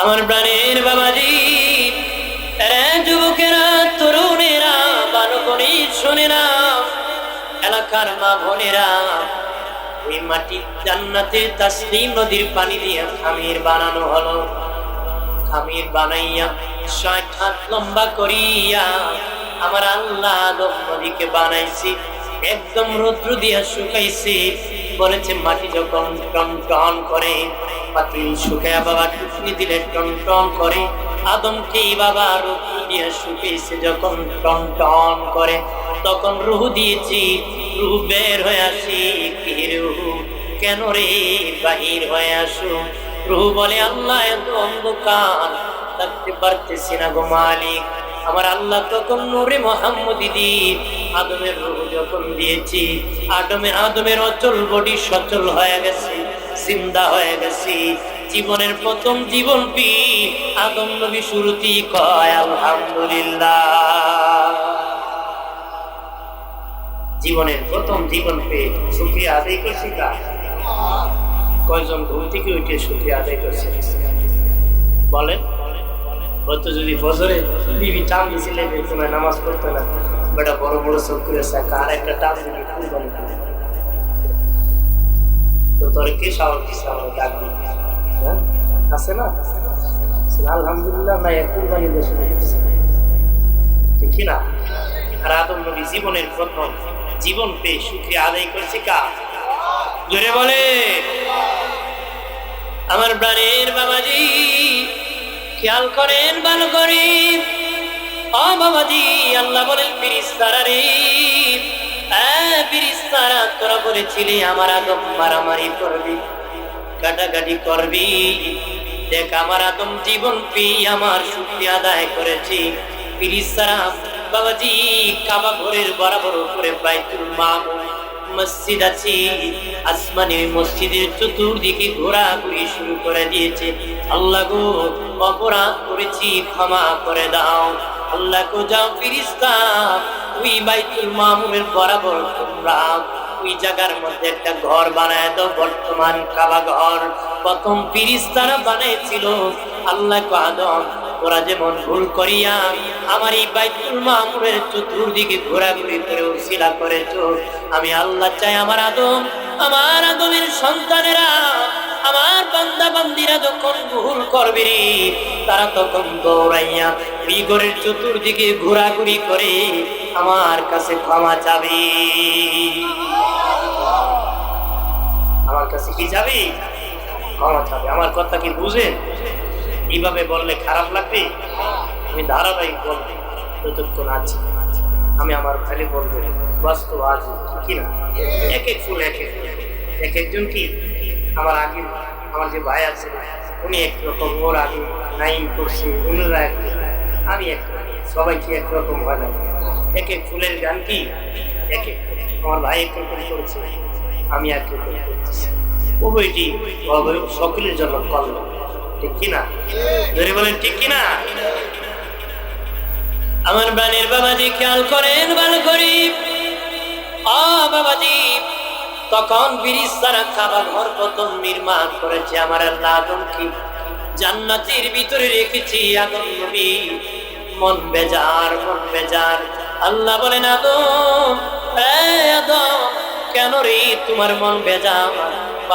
আমার প্রাণের বাবাজি, যুবকেরা, তরুণেরা, বালকনি শোনেরা, এলাকার মা বোনেরা, ওই মাটি জান্নাতে তাসনিম নদীর পানি দিয়ে খামির বানানো হলো। খামির বানাইয়া ৬০ হাত লম্বা করিয়া আমার আল্লাহ আদম নদীকে বানাইছি। একদম রৌদ্র দিয়া শুকাইছি। বলেছে মাটি যখন টন টন করে, পাতিল শুকায়া বাবা টুকনি দিলে টন টন করে, আদমকে বাবা রৌদ্র দিয়া শুকাইছে যখন টন টন করে, তখন রুহ দিয়েছি। রুহ বের হয়ে আসি, কি রুহ কেন রে বাহির হয়ে আসো? রুহ বলে আল্লাহ এত অন্ধকার, থাকতে পারতেছি না গো মালিক। আমার আল্লাহ তখন নূরে মুহাম্মদী দিয়ে আদমের রূহ যখন দিয়েছি, আদমের অচল বডি সচল হয়ে গেছে, জিন্দা হয়ে গেছে। জীবনের প্রথম জীবন পি আদম নবী শুরুতেই কয় আলহামদুলিল্লাহ। জীবনের প্রথম জীবন পেয়ে শুকরিয়া আদায় করছি কার? কয়জন ঘুম থেকে উঠে শুকরিয়া আদায় করছে বলেন? হয়তো যদি ফজরে বিবি টান দিছিলে তোমায় নামাজ পড়তে না, বেটা বড় বড় চোখ করে কার একটা টান দিবি কুরবানি করে, তো তোর কে সাহস দিচ্ছে আমার ডাক দিবি? হ্যাঁ আছে না? আলহামদুলিল্লাহ না, কুরবানি বেশি দিচ্ছে, ঠিক কিনা? আর আদম নবী জীবনের প্রথম জীবন পেয়ে শুকরিয়া আদায় করছে কার? জোরে বলে। আমার প্রাণের বাবাজি, খেয়াল করেন ভালো করে। ও বাবাজি, আল্লাহ বলেন ফেরেশতারা রে, ফেরেশতারা তোরা বলেছিলি আমার আদম মারামারি করবি, কাটাকাটি করবি। দেখ আমার আদম জীবন পেয়ে আমার শুকরিয়া আদায় করেছি। ফেরেশতারা বাবাজি কাবা ঘরের বরাবর উপরে বাইতুল মামুর মসজিদ আছে, আসমানের মসজিদের চতুর্দিকে ঘোরাঘুরি শুরু করে দিয়েছে। আল্লাহ গো, অপরাধ করেছি, ক্ষমা করে দাও। আল্লাহ গো, যাও ফেরেশতা, ওই বাইতুল মামুরের বরাবর তোমরা ওই জায়গার মধ্যে একটা ঘর বানায় দাও, বর্তমান কাবা ঘর। প্রথম ফেরেশতারা বানাইছিল। আল্লাহ গো, আদম ওরা যেমন ভুল করিয়া আমার এই বাইতুল মামুরের চতুর্দিকে ঘোরাঘুরি করে উসিলা করেছো, আমি আল্লাহ চাই আমার আদমের সন্তানেরা, আমার বান্দা বান্দিরা যখন ভুল করবে রে, তারা তখন দৌড়াইয়া ওই ঘরের চতুর্দিকে ঘোরাঘুরি করে আমার কাছে ক্ষমা চাবে। আমার কাছে কি যাবে? ক্ষমা চাবে। আমার কথা কি বুঝেন? এইভাবে বললে খারাপ লাগবে? আমি ধারাবাহিক বলবো যতক্ষণ আছি। আমি আমার খালি বলবো বাস্তব আজ কিনা এক এক ফুল এক একজন কি আমার আগে আমার যে ভাই আছে উনি একরকম, ওর আগে 9 করছে, উনিরা আমি এক, সবাই কি একরকম হয় না? এক এক ফুলের গান কি এক এক, আমার ভাই একরকম করেছে, আমি একরকম করতেছি। ও বইটি সকলের জন্য কল্যাণ, ঠিক কিনা? ধরে বলেন ঠিক কিনা? আমার প্রাণের বাবাজি খেয়াল করেন ভালো করে। বাবাজি তখন ফেরেশতারা কাবা ঘর প্রথম নির্মাণ করেছে। আমার আল্লাহ আদমকে জান্নাতের ভিতরে রেখেছি। আদম নবী মন বেজার, মন বেজার। আল্লাহ বলেন আদম, আদম কেন রে তোমার মন বেজার?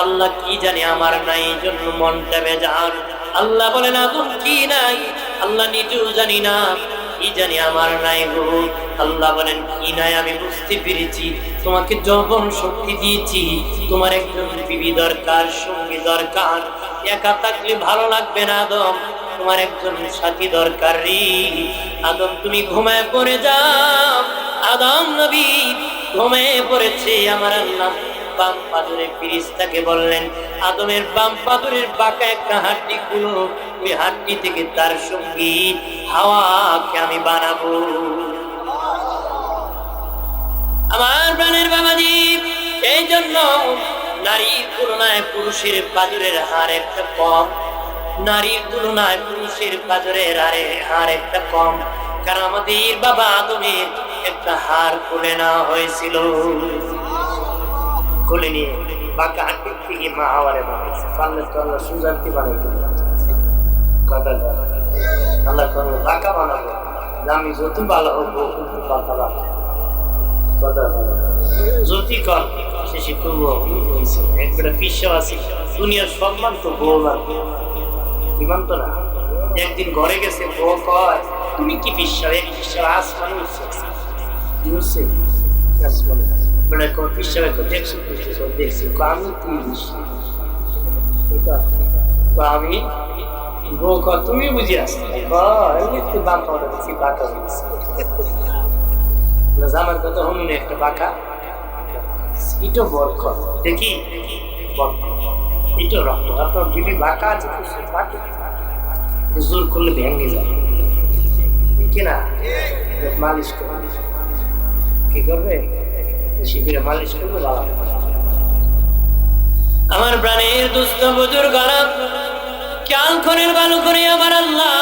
আল্লাহ কি জানি আমার নাই, জন্য মনটা বেজার। আল্লাহ বলেন আদম কি নাই? আল্লাহ নিজেও জানি না, কি জানি আমার নাই গো। আল্লাহ বলেন কি নাই? আমি বুঝতে পেরেছি, তোমাকে যৌবন শক্তি দিয়েছি, তোমার একজন বিবি দরকার, সঙ্গী দরকার। একা থাকলে ভালো লাগবে না আদম, তোমার একজন সাথী দরকার রে। আদম তুমি ঘুমায় পড়ে যাও। আদম নবী ঘুমিয়ে পড়েছে। আমার আল্লাহ বাম পাদরে ফেরেশতাকে বললেন আদমের বাম পাদরের বাঁকা একটা হাড্ডি গুলো, ওই হাড্ডি থেকে তার সঙ্গী হাওয়াকে আমি বানাবো। আমার প্রাণের বাবাজি, এই জন্য নারীর তুলনায় পুরুষের পাজরের হার একটা কম, নারীর তুলনায় পুরুষের পাজরের হার একটা কম। কারণ আমাদের বাবা আদমের একটা হার খুলে নেওয়া হয়েছিল, খুলে নিয়ে বাঁকা হাড্ডি থেকে মা হাওয়ারে বানাইছে। পারলে তো আল্লাহ সুজানতে বানাইতে কথা আমি যত ভালো হবো কিন্তু কথা রাখে কথা বলে জ্যোতি কর শেষে করবো একবার পিসাব আছে দুনিয়ার সম্মান তো বউ লাগবে ইমান তো না। একদিন ঘরে গেছে বউ কয় তুমি কি পিসাব এক পিসাব আসমান কি হচ্ছে আসমান বলে পিসাব দেখছো দেখছি আমি কি আমি বউ কয় তুমি বুঝে আসছো একটু দাম পাওয়া দিচ্ছি বাঁকা দিচ্ছি আমার কথা শুনুন একটা বাঁকা ইটো বরখ দেখি ইটো রক্ত আপনার বিবি বাঁকা আছে জোর করলে ভেঙে যায় কিনা মালিশ করে কি করবে শিবিরে মালিশ করবে ভালো। আমার প্রাণের দুস্থ বুজুর্গ খেয়াল করেন ভালো করে আমার আল্লাহ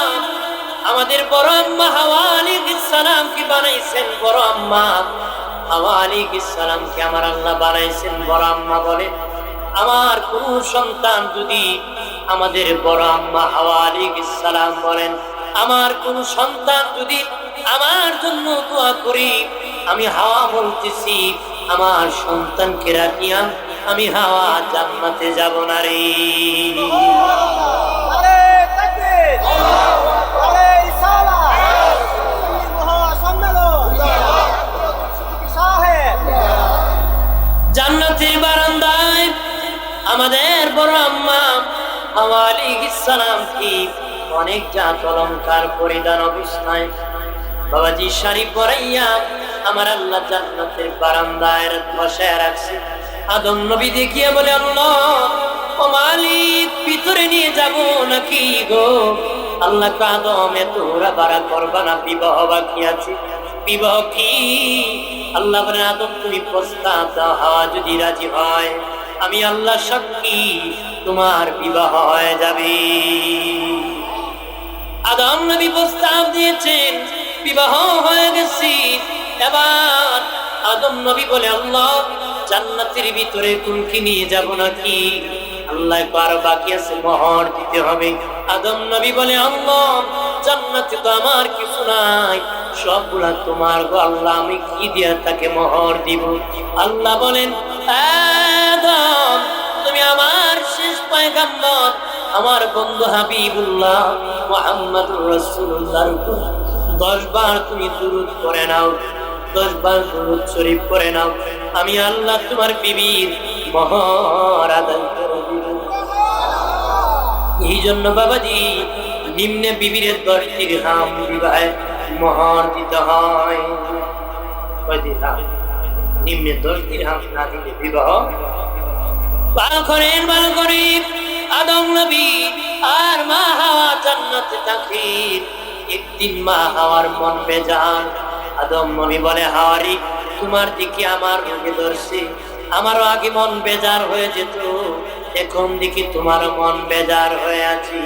আমাদের বড় আম্মা হাওয়া আলাইহিস সালাম কি বানাইছেন। বড় আম্মা হাওয়া আলাইহিস সালাম কি আমার আল্লাহ বানাইছেন। বড় আম্মা বলে আমার কোন সন্তান যদি আমাদের বড় আম্মা হাওয়া আলাইহিস সালাম বলেন আমার কোন সন্তান যদি আমার জন্য দোয়া করি আমি হাওয়া বলতেছি আমার সন্তানকে রাখিয়া আমি হাওয়া জান্নাতে যাব না রে। জান্নাতের বারান্দায় আমাদের বড় আম্মা হাওয়া আলাইহিস সালাম কি অনেক জাত অলংকার পরিধান অবস্থায় বাবাজি শাড়ি পরাইয়া আমার আল্লাহ জান্নাতের বারান্দায় বসায় রাখছে। আদম নবী দেখিয়া বলে আল্লাহ ও মালিক ভিতরে নিয়ে যাব নাকি গো। আল্লাহ আদম এত বাড়া করবা না, বিবাহ বাকি আছে। বিবাহ কি? আল্লাহ বলেন আদম তুমি প্রস্তাব দাও, হাওয়া যদি রাজি হয় আমি আল্লাহ সাক্ষী তোমার বিবাহ হয়ে যাবে। আদম নবী প্রস্তাব দিয়েছেন, বিবাহ হয়ে গেছি। এবার আদম নবী বলে আল্লাহ জান্নাতের ভিতরে কুলকি নিয়ে যাব নাকি? আল্লাহ আর বাকি আছে, মোহর দিতে হবে। আদম নবী বলে আল্লাহ জান্নাতে তো আমার কিছু নাই, সবগুলা তোমার গো আল্লাহ, আমি কি দিয়া তাকে মোহর দিব? আল্লাহ বলেন আদম তুমি আমার শেষ পয়গম্বর, আমার বন্ধু হাবিবুল্লাহ মুহাম্মদুর রাসূলুল্লাহর উপর 10 বার তুমি দুরূদ পড়ে নাও, 10 বার দুরূদ শরীফ পড়ে নাও, আমি আল্লাহ তোমার বিবির মোহর আদায় করে দিব। এই জন্য বাবাজি নিম্নে বিবির 10 দিরহাম বিবাহে মোহর দিতে হয়। নিম্নে 10 দিরহাম না দিলে বিবাহ। ভালো করেন, ভালো করেন। আদম নবী আর মা হাওয়া জান্নাতে থাকেন। একদিন মা হাওয়ার মন বেজার। আদম নবী বলে হাওয়ারি তোমার দিকে আমার রোগে ধরছে, আমারও আগে মন বেজার হয়ে যেত, এখন দেখি তোমার মন বেজার হয়ে আছি।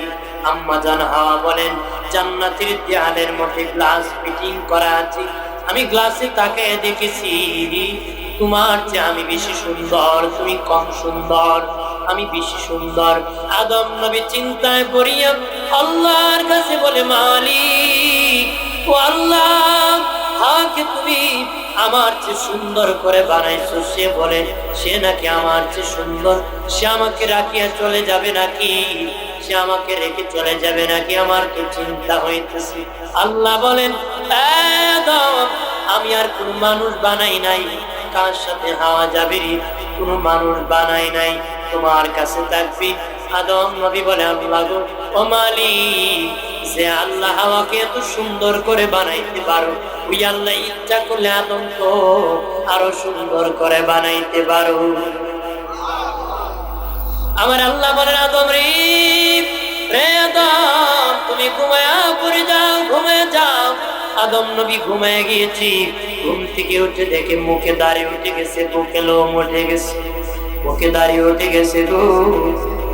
আম্মা জান হাওয়া বলেন জান্নাতের দেয়ালের মধ্যে গ্লাস ফিটিং করা আছে, আমি গ্লাসে তাকে দেখেছি তোমার চেয়ে আমি বেশি সুন্দর, তুমি কম সুন্দর, আমি বেশি সুন্দর। আদম নবী চিন্তায় পড়িয়া আল্লাহর কাছে বলে মালিক ও আল্লাহ হাকে তুমি আমার চেয়ে সুন্দর করে বানাইছো। সে বলে সে নাকি আমার চেয়ে সুন্দর, সে আমাকে রাখিয়া চলে যাবে নাকি? সে আমাকে রেখে চলে যাবে নাকি? আমার তো চিন্তা হইতেছে। আল্লাহ বলেন আদম আমি আর কোন মানুষ বানাই নাই, কার সাথে হাওয়া যাবে কোন মানুষ বানাই নাই, তোমার কাছে থাকবি। আদম নবী বলে আল্লাহ গো ও মালিক, যে আল্লাহ হাওয়াকে এত সুন্দর করে বানাইতে পারো, ওই আল্লাহ ইচ্ছা করলে আদম তো আরো সুন্দর করে বানাইতে পারো। আমার আল্লাহ বলেন আদম রে আদম তুমি ঘুমায়া পড়ে যাও, ঘুমায় যাও। আদম নবী ঘুমায় গিয়েছি, ঘুম থেকে উঠে দেখে মুখে দাড়ি উঠে গেছে, বুকে লোম উঠে গেছে, মুখে দাড়ি উঠে গেছে গো,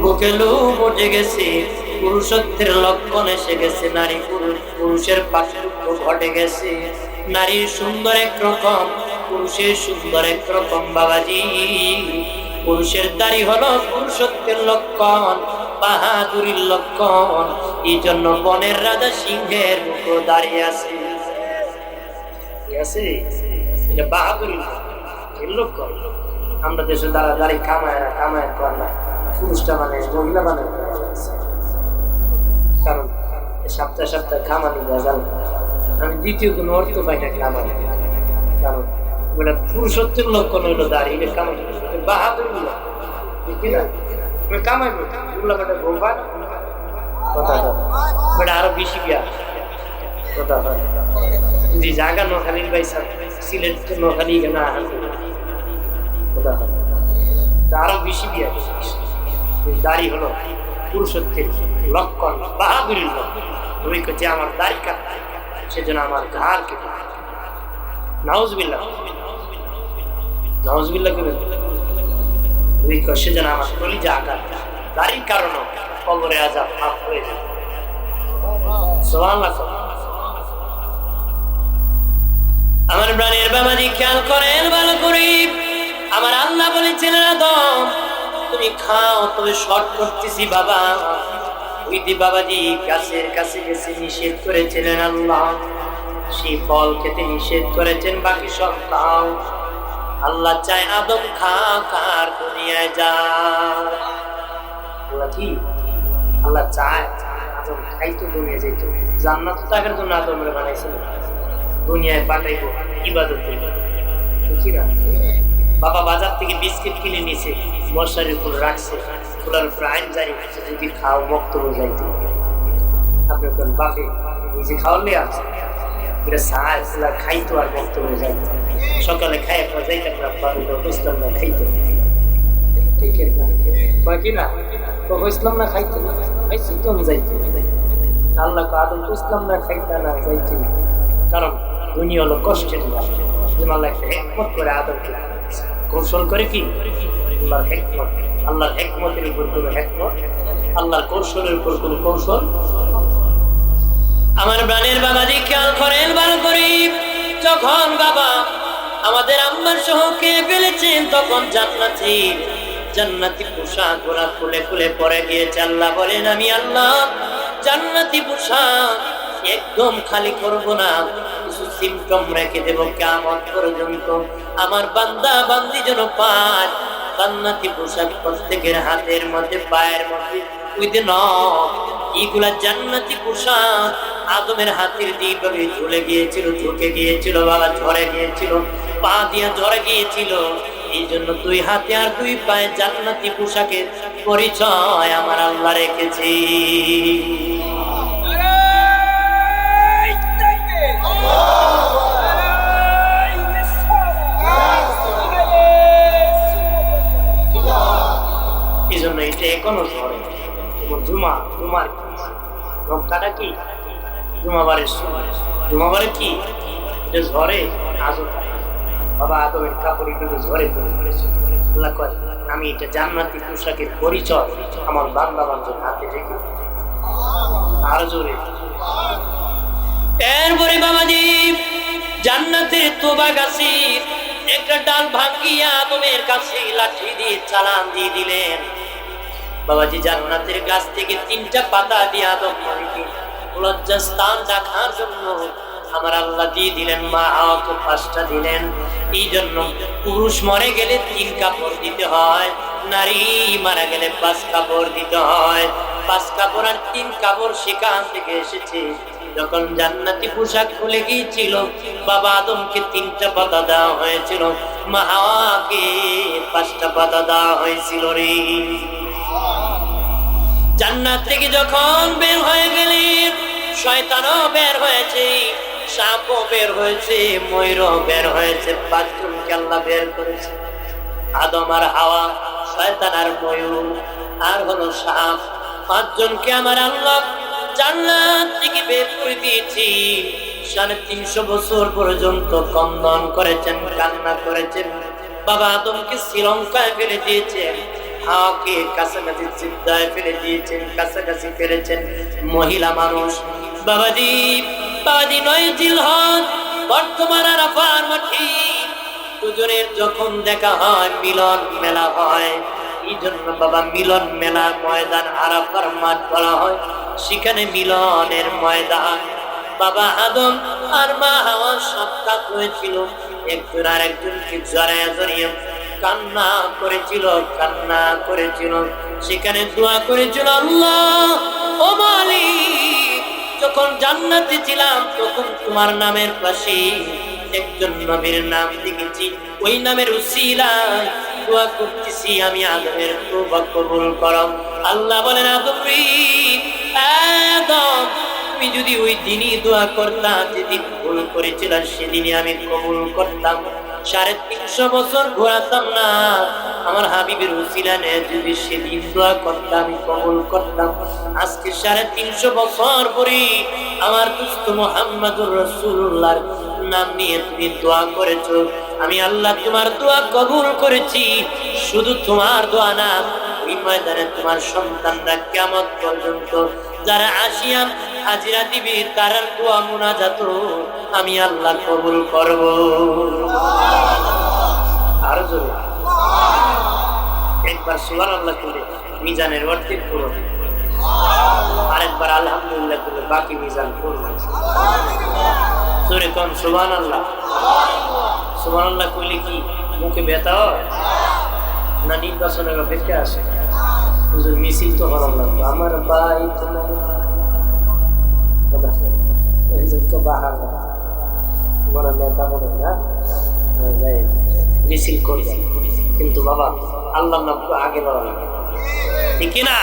বুকে লোম উঠে গেছে। পুরুষত্বের লক্ষণ এসে গেছে, নারী পুরুষের পার্থক্য ঘটে গেছে। নারীর সুন্দর একরকম, পুরুষের সুন্দর একরকম। বাবাজি পুরুষের দাড়ি হলো পুরুষত্বের লক্ষণ, বাহাদুরির লক্ষণ। এই জন্য বনের রাজা সিংহের মুখে দাঁড়িয়ে আছে। আছে, এটা বাহাদুরি লোক করে। আমরা দেশে দাঁড়াদাঁড়ি কামায় কর না, পুরুষটা মানে মহিলা মানে, কারণ সপ্তাহে সপ্তাহে খামানি ভেজাল। আমি দ্বিতীয় কোনো অর্থ পাই না কামানি, কারণ ওটা পুরুষত্বের লক্ষণ হইলো দাঁড়ি, এটা কামাই বাহাদুর গুলো কিনা কামাইবো ওগুলো বেটা গোবা কথা বেটা আরো বেশি বিয়া কথা হয়। যদি জায়গা নোখালির বাইসা সিলেট নোখালি না কথা হয়, আরো বেশি বিয়া। দাড়ি হলো পুরুষত্বের লক্ষণ, বাহাদুরির লক্ষণ। তুমি যে আমার দাড়ি কাটতে, সেজন্য আমার ঘাড় কেটে নাউজুবিল্লাহ নাউজুবিল্লাহ করে তুমি সেজন্য আমার কলিজা আঘাত, দাড়ির কারণে কবরে আযাব মাফ হয়ে যাবে। সুবহানাল্লাহ। আমার প্রাণের বাবাজি খেয়াল করেন ভালো করে। আমার আল্লাহ বলেছিলেন আদম তুমি খাও, তবে শর্ট করতেছি বাবা। ওইটি বাবাজি গাছের কাছে গেছে নিষেধ করেছিলেন আল্লাহ, সেই ফল খেতে নিষেধ করেছেন, বাকি সব খাও। আল্লাহ চায় আদম খার দুনিয়ায় যা। আল্লাহ কি আল্লাহ চায় আদম খাইতো, দুনিয়া যেত। জান্নাত থাকার জন্য আদমরে বানাইছিল, দুনিয়ায় পাঠাইবো ইবাদত করব। কি না বাবা বাজার থেকে বিস্কিট কিনে নিছে, মশারির উপর রাখছে, খোলার উপর আইন জারি হচ্ছে যদি খাও মুক্ত হয়ে যাইতে। আপনি কোন বাপে নিজে খাওয়ালে আছে এটা সার খোলা খাইতো আর মুক্ত হয়ে যাইত। সকালে খাই আপনার যাইতে ইসলাম না খাইতো, ঠিক না কি না ইসলাম না খাইতো না, খাইতো যাইতো। আল্লাহ আদম তো ইসলাম না খাইতা না যাইতো, কারণ দুনিয়া হলো কষ্টের নাম। আল্লাহ একটা হেকমত করে আদমকে কৌশল করে, কি আল্লাহর হেকমত, আল্লাহর হেকমতের উপর কোনো হেকমত, আল্লাহর কৌশলের উপর কোনো কৌশল। আমার প্রাণের বাবাজি খেয়াল করেন ভালো করে। যখন বাবা আমাদের আম্মার সহ কে ফেলেছেন, তখন জান্নাতি পোশাক ওরা খুলে খুলে পরে গিয়েছে। আল্লাহ বলেন আমি আল্লাহ জান্নাতি পোশাক একদম খালি করব না, কিছু সিমটম রেখে দেবো কিয়ামত পর্যন্ত। আমার বান্দা বান্দি যেন পায় জান্নাতি পোশাক, প্রত্যেকের হাতের মধ্যে পায়ের মধ্যে এইগুলা জান্নাতি পোশাক আদমের হাতের দিকে ঝুলে গিয়েছিল, ঝুঁকে গিয়েছিল বাবা, ঝরে গিয়েছিল, পা দিয়ে ঝরে গিয়েছিল। এই জন্য দুই হাতে আর দুই পায়ে জান্নাতি পোশাকের পরিচয় আমার আল্লাহ রেখেছি। এই জন্য এটা এখনো ঝরে। জুমার রক্ষাটা কি জুমাবারে কি এটা ঝরে আজও বাবা। আদমের কাপড় এগুলো ঝরে পড়েছে। আল্লাহ কয় আমি এটা জান্নাতি পোশাকের পরিচয় আমার বান্দা বান্দার হাতে রেখে। আর জোরে এরপরে বাবাজি জান্নাতের তোবা গাছের একটা ডাল ভাঙিয়া আদমের কাছে লাঠি দিয়ে চালান দিয়ে দিলেন। বাবাজি জান্নাতের গাছ থেকে 3টা পাতা দিয়ে আদম নবীকে লজ্জাস্থান রাখার জন্য আমার আল্লাহ দিয়ে দিলেন, মা হাওয়াকে 5টা দিলেন। এই জন্য পুরুষ মরে গেলে 3 কাপড় দিতে হয়, নারী মারা গেলে 5 কাপড় দিতে হয়। 5 কাপড় আর 3 কাপড় সেখান থেকে এসেছে। যখন জান্নাতি পোশাক খুলে গিয়েছিল, বাবা আদমকে 3টা পাতা দেওয়া হয়েছিল, মা হাওয়াকে 5টা পাতা দেওয়া হয়েছিল রে। জান্নাত থেকে যখন বের হয়ে গেলেন, শয়তানও বের হয়েছে, সাপও বের হয়েছে, ময়ূরও বের হয়েছে। 5 জনকে আল্লাহ বের করেছে, আদম আর হাওয়া, শয়তান আর ময়ূর আর হলো সাপ। 5 জনকে আমার আল্লাহ জান্নাত থেকে বের করে দিয়েছি। 350 বছর পর্যন্ত কন্দন করেছেন, কান্না করেছেন। বাবা আদমকে শ্রীলঙ্কায় ফেলে দিয়েছেন, হাওয়াকে কাছাকাছি সিদ্ধায় ফেলে দিয়েছেন, কাছাকাছি ফেলেছেন। মহিলা মানুষ বাবাজি 9 জিলহজ বর্তমান আরাফার মাঠে দুজনের যখন দেখা হয়, মিলন মেলা হয়। এই জন্য বাবা মিলন মেলা ময়দান আরাফার মাঠ বলা হয়। সেখানে মিলনের ময়দান বাবা আদম আর মা হাওয়া সাক্ষাৎ হয়েছিল, একজন আর একজনকে জড়ায়া জড়িয়ে কান্না করেছিল। সেখানে দোয়া করেছিল, আল্লাহ ও মালিক, যখন জান্নাতে ছিলাম তখন তোমার নামের পাশে একজন নবীর নাম দেখেছি, ওই নামের উসিলায় দোয়া করতেছি, আমি আদমের তওবা কবুল করো। আল্লাহ বলেন, আদম তুমি যদি ওই দিনই দোয়া করতা, যেদিন ভুল করেছিল সেদিনই আমি কবুল করতাম, 350 বছর ঘোরাতাম না। আমার হাবিবের উসিলা নিয়ে যদি সেদিন দোয়া করতাম আমি কবুল করতাম। আজকে 350 বছর পরে আমার দুস্থ মুহাম্মদুর রাসূলুল্লাহর নাম নিয়ে তুমি দোয়া করেছো, আমি আল্লাহ তোমার দোয়া কবুল করেছি। শুধু তোমার দোয়া না, ওই ময়দানে তোমার সন্তানরা কিয়ামত পর্যন্ত যারা আসিয়াম হাজিরা দিবে, তার দোয়া মুনাজাত আমি আল্লাহ কবুল করব। আর জোরে একবার সুবহানাল্লাহ করে মিজানের অর্ধেক পূরণ, আরেকবার আলহামদুলিল্লাহ করে বাকি মিজান পূরণ। জোরে কোন সুবহানাল্লাহ। সুবহানাল্লাহ কইলে কি মুখে ব্যথা হয় না নির্বাচনের অপেক্ষা আছে? মিছিল তো হলাম লাগবে আমার ভাই মিছিল করবে, কিন্তু বাবা আল্লাহ নাম আগে বলা লাগে, ঠিক না?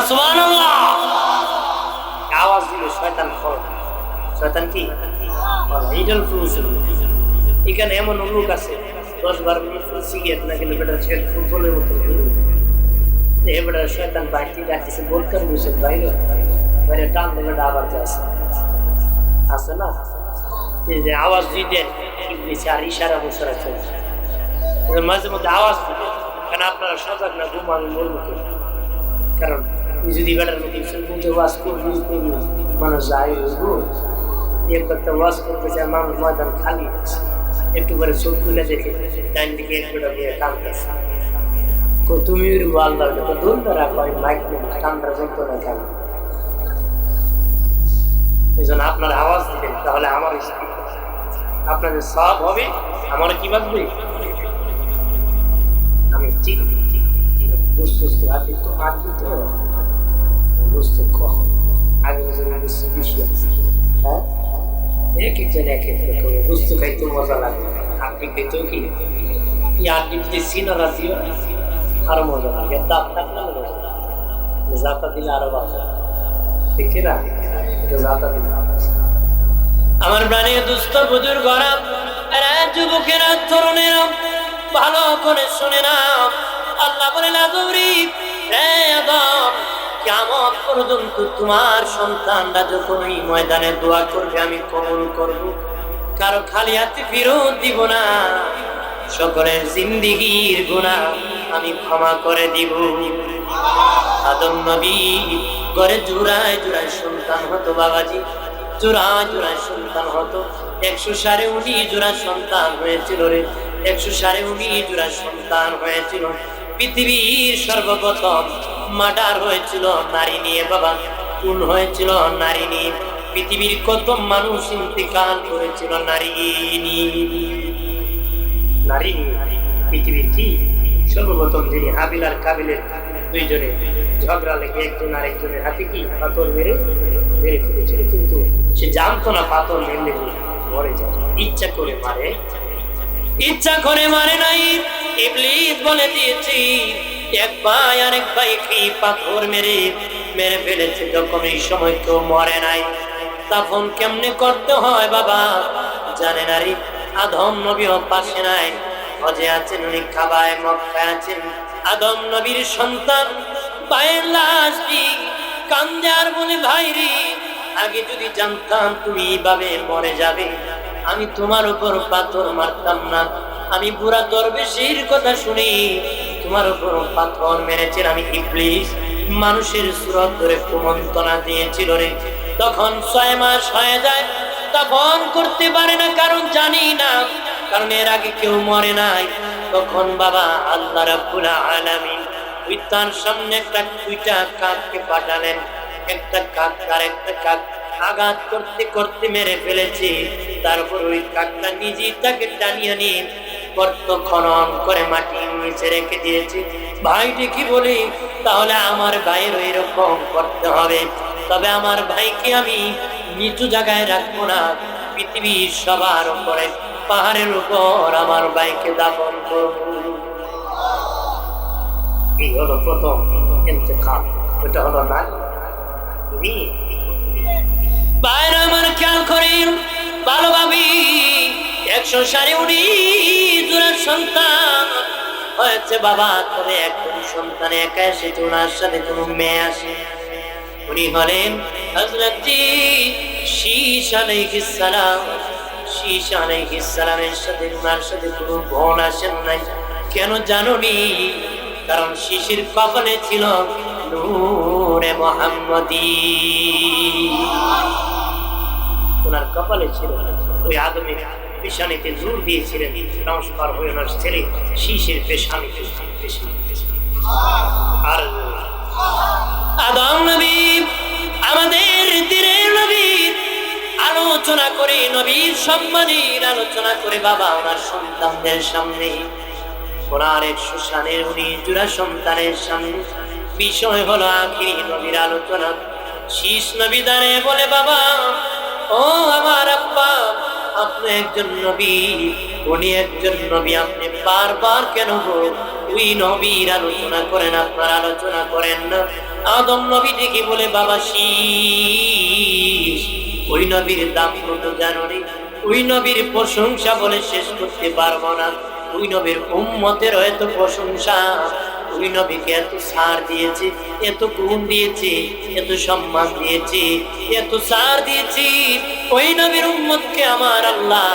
সুবহানাল্লাহ। আওয়াজ দিলে শয়তান ফল, শয়তান কি এখানে এমন লোক আছে 10-12 মিনিট সিগারেট না খেলে বেটা ফুটবলের মতো এবার শয়তান বাড়তি ডাকতেছে, বোরকার বসে বাইরে টান দিলে আবার যাচ্ছে, আছে না? যে আওয়াজ দিয়ে দেন ইবলিস আর ইশারা মুশারা চলছে, মাঝে মধ্যে আওয়াজ দিবেন, কারণ আপনারা সজাগ না, ঘুম আমি বলবো, কারণ যদি বেটার মধ্যে ওয়াজ করবি মানুষ যায় একটা ওয়াজ করতেছে, মানুষ ময়দান খালি একটু করে চোখ খুলে দেখে ডাইন দিকে এক বেটা দিয়ে কাঁদতেছে, তুমি আল্লাহ দূর রাখো, মাইক কান্দার যন্ত্রণা কেন? এই জন্য আপনারা আওয়াজ দিবেন, তাহলে আমার আপনাদের সব হবে, আমার কি বাঁচবে? আমি ঠিক বুঝতে হাত দিত বুঝতে কম আগে বেশি আছে, হ্যাঁ এক একজন এক এক রকম বুঝতে খাইতে মজা লাগে, আপনি খাইতেও কি আড্ডি যদি সিনারা দিও আরো মজা লাগে, দাঁত থাকলে মজা লাগে, জাতা দিলে আরো মজা, ঠিক না? জাতা দিলে আমার প্রাণের দুস্থ বুজুর্গরা, যুবকেরা, তরুণেরা ভালো করে শুনে না, আল্লাহ বলেন, আদম কিয়ামত পর্যন্ত তোমার সন্তানরা যখন এই ময়দানে দোয়া করবে আমি কবুল করব, কারো খালি হাতে ফেরত দিব না, সকলের জিন্দেগীর গুনাহ আমি ক্ষমা করে দিব। আদম নবী ঘরে জোড়ায় জোড়ায় সন্তান হতো, বাবাজি জোড়ায় জোড়ায় সন্তান হতো, 119 জোড়া সন্তান হয়েছিল রে, 119 জোড়া সন্তান হয়েছিল। পৃথিবীর সর্বপ্রথম মার্ডার হয়েছিল নারী নিয়ে, বাবা খুন হয়েছিল নারী নিয়ে, পৃথিবীর কত মানুষ ইন্তেকাল করেছিল নারী নিয়ে, নারী পৃথিবীর কি সর্বপ্রথম যিনি হাবিল আর কাবিলের দুইজনে ঝগড়া লেগে একজন আরেকজনের হাতে কি পাথর মেরে ফেলেছিল, কিন্তু সে জানতো না পাথর মেরলে মরে যায়, ইচ্ছা করে মারে নাই। ইবলিস বলে দিয়েছি এক ভাই আরেক ভাইকে পাথর মেরে ফেলেছে, যখন এই সময় কেউ মরে নাই, তখন কেমনে করতে হয় বাবা জানে না রে। আদম নবীও পাশে নাই, হজে আছেন উনি, কাবায় মক্কায় আছেন, আদম নবীর সন্তান ভাইয়ের লাশটি কান্দে আর বলে, ভাই রে আগে যদি জানতাম তুমি এইভাবে মরে যাবে আমি তোমার উপর পাথর মারতাম না, আমি বুড়া দরবেশের কথা শুনি তোমার উপর পাথর মেরেছেন, আমি ইবলিস মানুষের সুরত ধরে কুমন্ত্রণা দিয়েছিল রে। তখন 6 মাস হয়ে যায়, তখন করতে পারে না, কারণ জানি না, কারণ এর আগে কেউ মরে নাই। তখন বাবা আল্লাহ রাব্বুল আলামিন ওই তার সামনে একটা দুইটা কাককে পাঠালেন, একটা কাক আর একটা কাক আঘাত করতে করতে মেরে ফেলেছে। তারপর ওই কাকটা নিজেই তাকে টানিয়ে নিয়ে গর্ত খনন করে মাটির নিচে রেখে দিয়েছে। ভাইটি কি বলি, তাহলে আমার ভাইয়ের এরকম করতে হবে। তবে আমার ভাইকে আমি নিচু জায়গায় রাখবো না, পৃথিবীর সবার উপরে পাহাড়ের উপর আমার ভাইকে দাফন করব। এই হলো প্রথম ইন্তেকাল। ওটা হলো না তুমি বাইরে আমার খেয়াল করি ভালোভাবে। 119 জোড়া সন্তান হয়েছে বাবা, তবে একজন সন্তান একা এসেছে, ওনার সাথে কোনো মেয়ে আসে। উনি হলেন হযরত শীশ আলাইহিস সালাম। শীশ আলাইহিস সালামের সাথে ওনার সাথে কোনো বোন আসেন নাই। কেন জানোনি? কারণ শিশির কপালে ছিল নূরে মুহাম্মদী। ওনার কপালে ছিল ওই আদমের পেশানিতে নূর দিয়েছিলেন। নমস্কার হয়ে ওনার ছেলে শিশির পেশানিতে। আর আদম নবী আমাদের দিনের নবীর আলোচনা করে, নবীর সম্মানের আলোচনা করে বাবা ওনার সন্তানদের সামনে, ওনার 119 জোড়া সন্তানের সামনে বিষয় হলো আখিরি নবীর আলোচনা। শীষ নবী দাঁড়িয়ে বলে, বাবা ও আমার আব্বা, আপনি একজন নবী, উনি একজন নবী, আপনি বারবার কেন ওই নবীর আলোচনা করেন, আপনার আলোচনা করেন না? আদম নবী দেখি বলে, বাবা শীষ, ওই নবীর দাম কত জানো নি? ওই নবীর প্রশংসা বলে শেষ করতে পারবো না। ওই নবীর উম্মতের এত প্রশংসা, ওই নবীকে এত ছাড় দিয়েছে, এত গুণ দিয়েছে, এত সম্মান দিয়েছে, এত ছাড় দিয়েছি ওই নবীর উম্মতকে আমার আল্লাহ,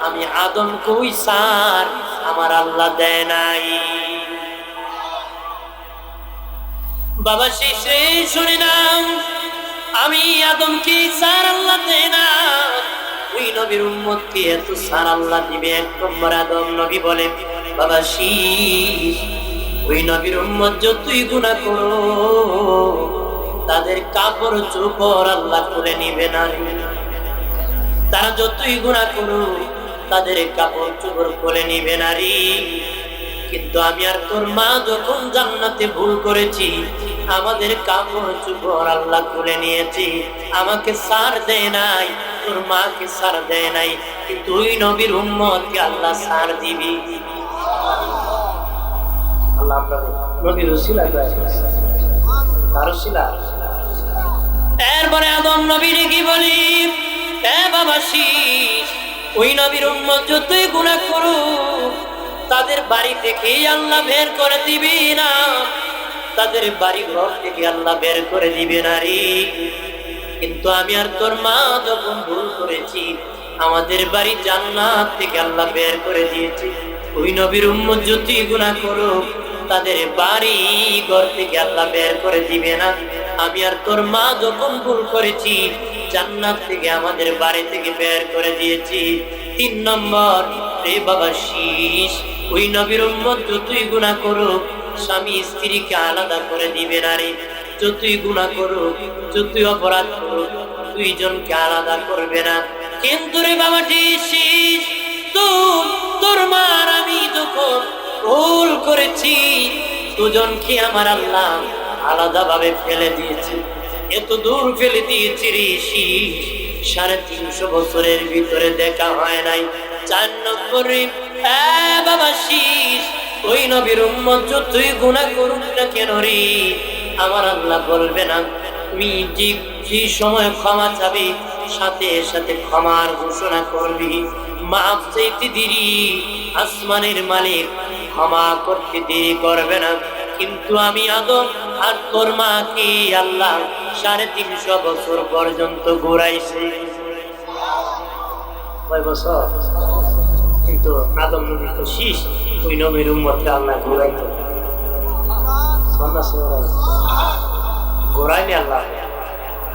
আমি আদমকে ওই ছাড় আমার আল্লাহ দেয় নাই। বাবা শেষে শুনে নাও, আমি আদমকে ছাড় আল্লাহ দেয় না, ওই নবীর উম্মতকে এত ছাড় আল্লাহ দিবে। 1 নম্বর আদম নবী বলে, বাবা শীষ, ওই নবীর উম্মত যতই গুনাহ করো তাদের কাপড় চোপড় আল্লাহ খুলে নিবে না। তারা যতই গুনাহ করো তাদের কাপড় চোপড় খুলে নিবে না রে। কিন্তু আমি আর তোর মা যখন জান্নাতে ভুল করেছি, আমাদের কাপড় চোপড় আল্লাহ খুলে নিয়েছি, আমাকে ছাড় দেয় নাই, তোর মাকে ছাড় দেয় নাই। কিন্তু ওই নবীর উম্মতকে আল্লাহ ছাড় দিবি। আল্লাহ নবীর উসিলা তার উসিলা। এরপরে আদম নবীর কি বলি, এ বাবা শীষ, ওই নবীর উম্মত যতই গুনাহ করুক তাদের বাড়ি থেকে আল্লাহ বের করে দিবি না, তাদের বাড়ি ঘর থেকে আল্লাহ বের করে দিবে না রে। কিন্তু আমি আর তোর মা যখন ভুল করেছি, আমাদের বাড়ি জান্নাত থেকে আল্লাহ বের করে দিয়েছি। ওই নবীর উম্মত যতই গুনাহ করুক তাদের বাড়ি ঘর থেকে আল্লাহ বের করে দিবে না। আমি আর তোর মা যখন ভুল করেছি, জান্নাত থেকে আমাদের বাড়ি থেকে বের করে দিয়েছি। 3 নম্বর, রে বাবা শীষ, ওই নবীর উম্মত যতই গুনাহ করুক স্বামী স্ত্রীকে আলাদা করে দিবে না রে। যতই গুনাহ করুক, যতই অপরাধ করুক, দুইজনকে আলাদা করবে না। কিন্তু রে বাবা শীষ, তোর মা আর আমি যখন ভুল করেছি, দুজনকে আমার আল্লাহ আলাদা ভাবে ফেলে দিয়েছি। এত দূর ফেলে দিয়েছি রে শীষ, 350 বছরের ভিতরে দেখা হয় নাই। 4 নম্বরে, বাবা শীষ, ওই নবীর উম্মত যতই গুনাহ করুক না কেন রে, আমার আল্লাহ বলবে না তুমি যে সময় ক্ষমা চাবি সাথে সাথে ক্ষমার ঘোষণা করবি। মাফ চাইতে দেরি, আসমানের মালিক ক্ষমা করতে দেরি করবে না। কিন্তু আমি আদম আর তোর মাকে আল্লাহ 350 বছর পর্যন্ত ঘুরাইছে। কয় বছর? কিন্তু আদম নবী তো শীষ, ওই নবীর উম্মতকে আল্লাহ ঘুরাইতো। ঘুরাইনি আল্লাহ,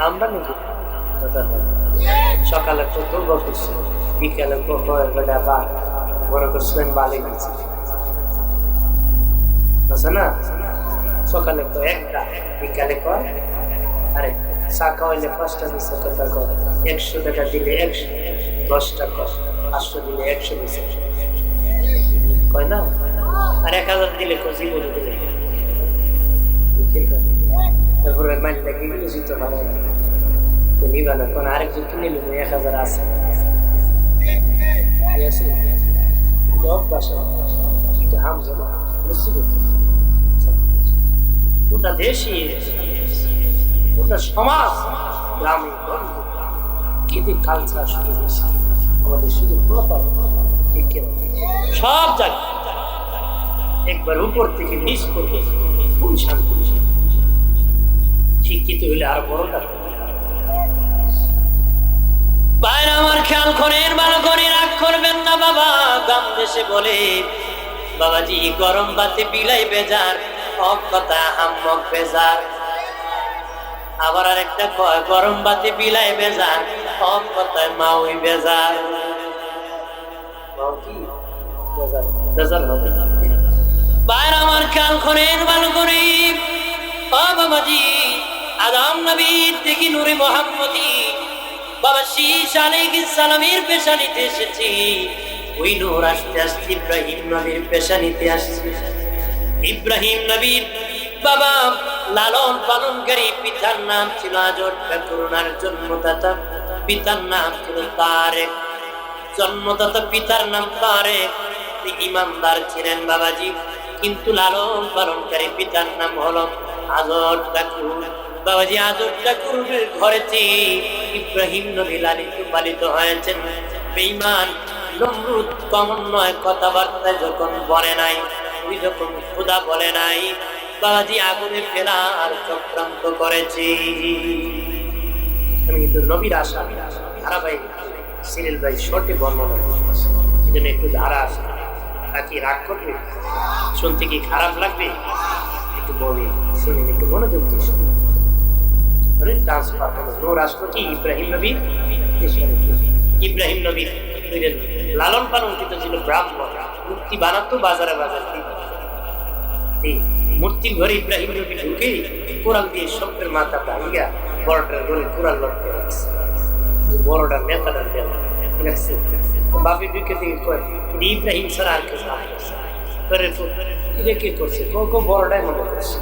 আমরা নাকি সকালে তো দুর্গ করছি, বিকেলে মনে করছিলেন বালি গেছি আছে না। সকালে তো একটা, বিকালে কয় আরে চা খাওয়াইলে 5টা মিশা কথা কয়, 100 টাকা দিলে 100, 10 টাকা 500 দিলে 100 মিশা কয় না, আর 1000 দিলে জীবনে দিলে। তারপরে মাইন্ডটা কি উচিত হবে নিবা না, কোন আরেকজন কিনে নিল 1000 আছে ওটা দেশই, ওটা সমাজ, গ্রামে কি দিক কালচার শুরু হয়েছে আমাদের, শুধু সব জায়গায় একবার উপর থেকে নিচ করবে খুবই শান্তি। শিক্ষিত হলে আর বড়টা বাইরে আমার খেয়াল করেন, ভালো করে রাগ করবেন না বাবা। গাম দেশে বলে বাবাজি গরম বাতে বিলাই বেজার, হক কথা হাম্মক বেজার। আবার আর একটা কয় গরম বাতে বিলাই বেজার, হক কথায় মাউই বেজার। বাইরে আমার খেয়াল করেন, ভালো করে ও বাবাজি। আদম নবীর থেকে নূরে মুহাম্মদী বাবা শীশ আলাইহিস সালামের পেশানিতে এসেছি, ওই নূর আস্তে আস্তে ইব্রাহিম নবীর পেশানিতে আসছে। ইব্রাহিম নবীর বাবা লালন পালনকারী পিতার নাম ছিল আজর, করুণার জন্মদাতা পিতার নাম ছিল তারেক, জন্মদাতা পিতার নাম তারেক। ইমানদার ছিলেন বাবাজি, কিন্তু লালন পালনকারী পিতার নাম হলো আজর ঠাকুর। বাবাজি আজর ঠাকুরের ঘরেতে ইব্রাহিম নবী লালিত পালিত হয়েছেন। বেঈমান নমরুদ কমন নয় কথাবার্তায় যখন বলে নাই, ওই যখন খোদা বলে নাই, বাবাজি আগুনে ফেলার চক্রান্ত করেছি। আমি কিন্তু নবীর আশা ধারাবাহিক সিরিয়াল বাই শর্টে বর্ণনা করতেছি, এই জন্য একটু ধারা আসে। তাকে রাগ করবে, শুনতে কি খারাপ লাগবে? একটু বলি শুনে একটু মনোযোগ দিয়ে শুনে। ইব্রাহিম নবী লালন পালন ছিল ব্রাহ্মণ, মূর্তি বানাতো বাজারে বাজারে। মূর্তির ঘরে ইব্রাহিম নবী ঢুকে কোরআন দিয়ে সবের মাথা ভাঙিয়া বড়টার ঘরে কোরআন লটকে রাখছে। বড়টার নেতাটার বেলা বাপি ঢুকে থেকে কয় ইব্রাহিম ছাড়া আর কেউ কি করছে? বড়টাই মনে করছে।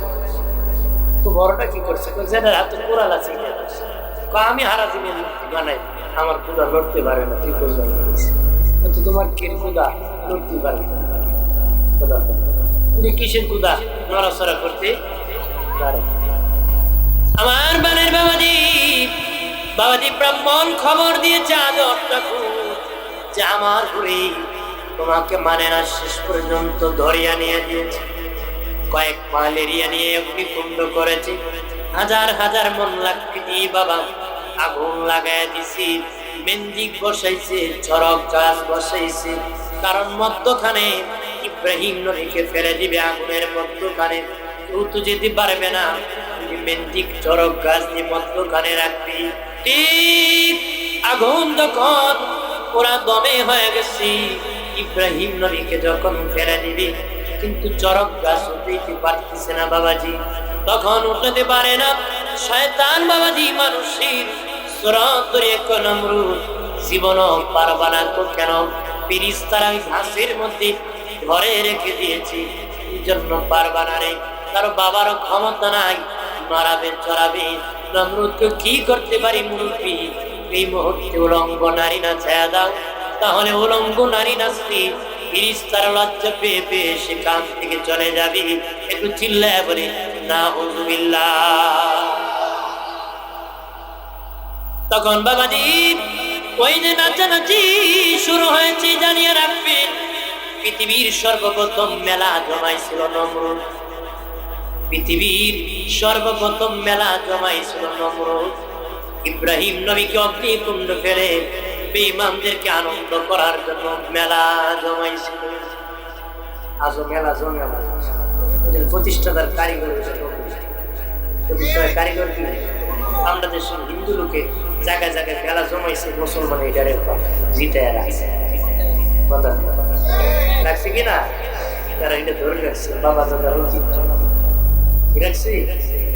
তো বড়টা কি করছে? যেটার হাতে কোরআন আছে আমি হারা দিনে মূর্তি বানাই, আমার ক্ষুদা লড়তে পারে না, তুই কোরআন তো তোমার কে ক্ষুদা লড়তে পারে না? কিসের ক্ষুদা নড়াচড়া করতে পারে? আমার বানের বাবাজি ব্রাহ্মণ খবর দিয়েছে আজর ঠাকুর যে আমার ঘুরে তোমাকে মানে না, শেষ পর্যন্ত ধরিয়া নিয়ে দিয়েছে। কয়েক মাইল এরিয়া নিয়ে অগ্নিকুণ্ড করেছে, হাজার হাজার মন লাকড়ি দিয়ে বাবা আগুন লাগাই দিছি। মেন্দিক বসাইছে, চরক গাছ বসাইছে, কারণ মধ্যখানে ইব্রাহিম নবীকে ফেলে দিবে আগুনের মধ্যখানে। কেউ তো যেতে পারবে না, মেন্দিক চরক গাছ দিয়ে মধ্যখানে রাখবি। ঠিক আগুন যখন ওরা দমে হয়ে গেছি, ইব্রাহিম নবীকে যখন ফেলে দিবি, কিন্তু চরক গাছ উঠতে পারতেছে না বাবাজি, তখন উঠতে পারে না শয়তান বাবাজি। মানুষের নমরুদ জীবনও পারবা না তো কেন? ফেরেশতারা ঘাসের মধ্যে ঘরে রেখে দিয়েছি, এই জন্য পারবা না রে। তার বাবার ক্ষমতা নাই, মারাবে চড়াবে। নমরুদকে কি করতে পারি মুরব্বী? এই মুহূর্তে উলঙ্গ নারী না ছায়া দাও, তাহলে উলঙ্গ নারী নাচবি, ফেরেশতারা লজ্জা পেয়ে পেয়ে সেখান থেকে চলে যাবি। একটু চিল্লায় বলি নাউযুবিল্লাহ। তখন বাবাজি ওই যে নাচানাচি শুরু হয়েছে, জানিয়ে রাখবেন পৃথিবীর সর্বপ্রথম মেলা জমাইছিল নমরুদ। পৃথিবীর সর্বপ্রথম মেলা জমাইছিল নমরুদ। ইব্রাহিম নবীকে অগ্নিকুণ্ড ফেলে বেঈমানদেরকে আনন্দ করার জন্য মেলা জমাইছিল। আজও মেলা জমে প্রতিষ্ঠাতার কারিগর, প্রতিষ্ঠাতার কারিগর কি আমরা দেশের হিন্দু লোকে জায়গায় জায়গায় মেলা জমাইছে, মুসলমান এটারে জিতে রাখছে, রাখছে কিনা? তারা এটা ধরে রাখছে, বাবা দাদার ঐতিহ্য রাখছে,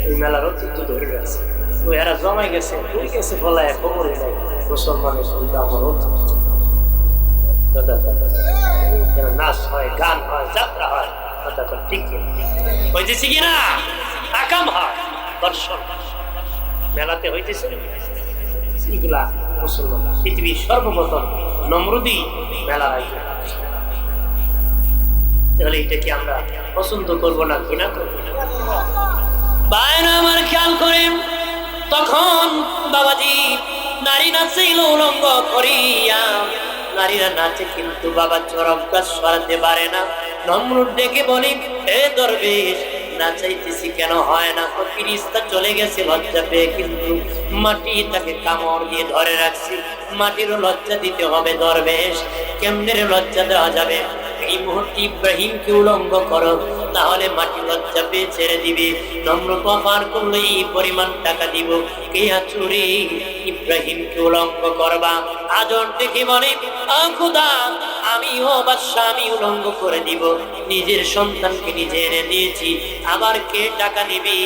এই মেলার ঐতিহ্য ধরে রাখছে। ওই এরা জমাই গেছে তুই গেছে বলায় খবরই নাই মুসলমানের শুনতে আমার হতো নাচ হয় গান হয় যাত্রা হয় ঠিক হইতেছে কিনা আকাম হয় দর্শন মেলাতে হইতেছে এগুলা মুসলমান পৃথিবীর সর্বপ্রথম নমরুদি মেলা আয়োজন। তাহলে এটা কি আমরা পছন্দ করবো না ঘৃণা করবো না? বাইরে আমার খেয়াল করেন তখন বাবাজি নারী নাচেইল উলঙ্গ করিয়া নারীরা নাচে কিন্তু বাবা চরক গাছ সরাতে পারে না। নমরুদ ডেকে বলি এ দরবেশ নাচাইতেছি কেন হয় না? ফিরিস্তা চলে গেছে লজ্জা পেয়ে কিন্তু মাটি তাকে কামড় দিয়ে ধরে রাখছি। মাটিরও লজ্জা দিতে হবে দরবেশ, কেমনে লজ্জা দেওয়া যাবে? এই মুহূর্তে ইব্রাহিমকে উলঙ্গ করো, তাহলে মাটি লজ্জা পেয়ে ছেড়ে দিবে। নম্রতা পার করলে এই পরিমাণ টাকা দিব। কে চুরি ইব্রাহিমকে উলঙ্গ করবা? আজর দেখে বলে খোদা আমিও বাদশা আমি উলঙ্গ করে দিব। নিজের সন্তানকে নিজে এনে দিয়েছি, আবার কে টাকা নিবি?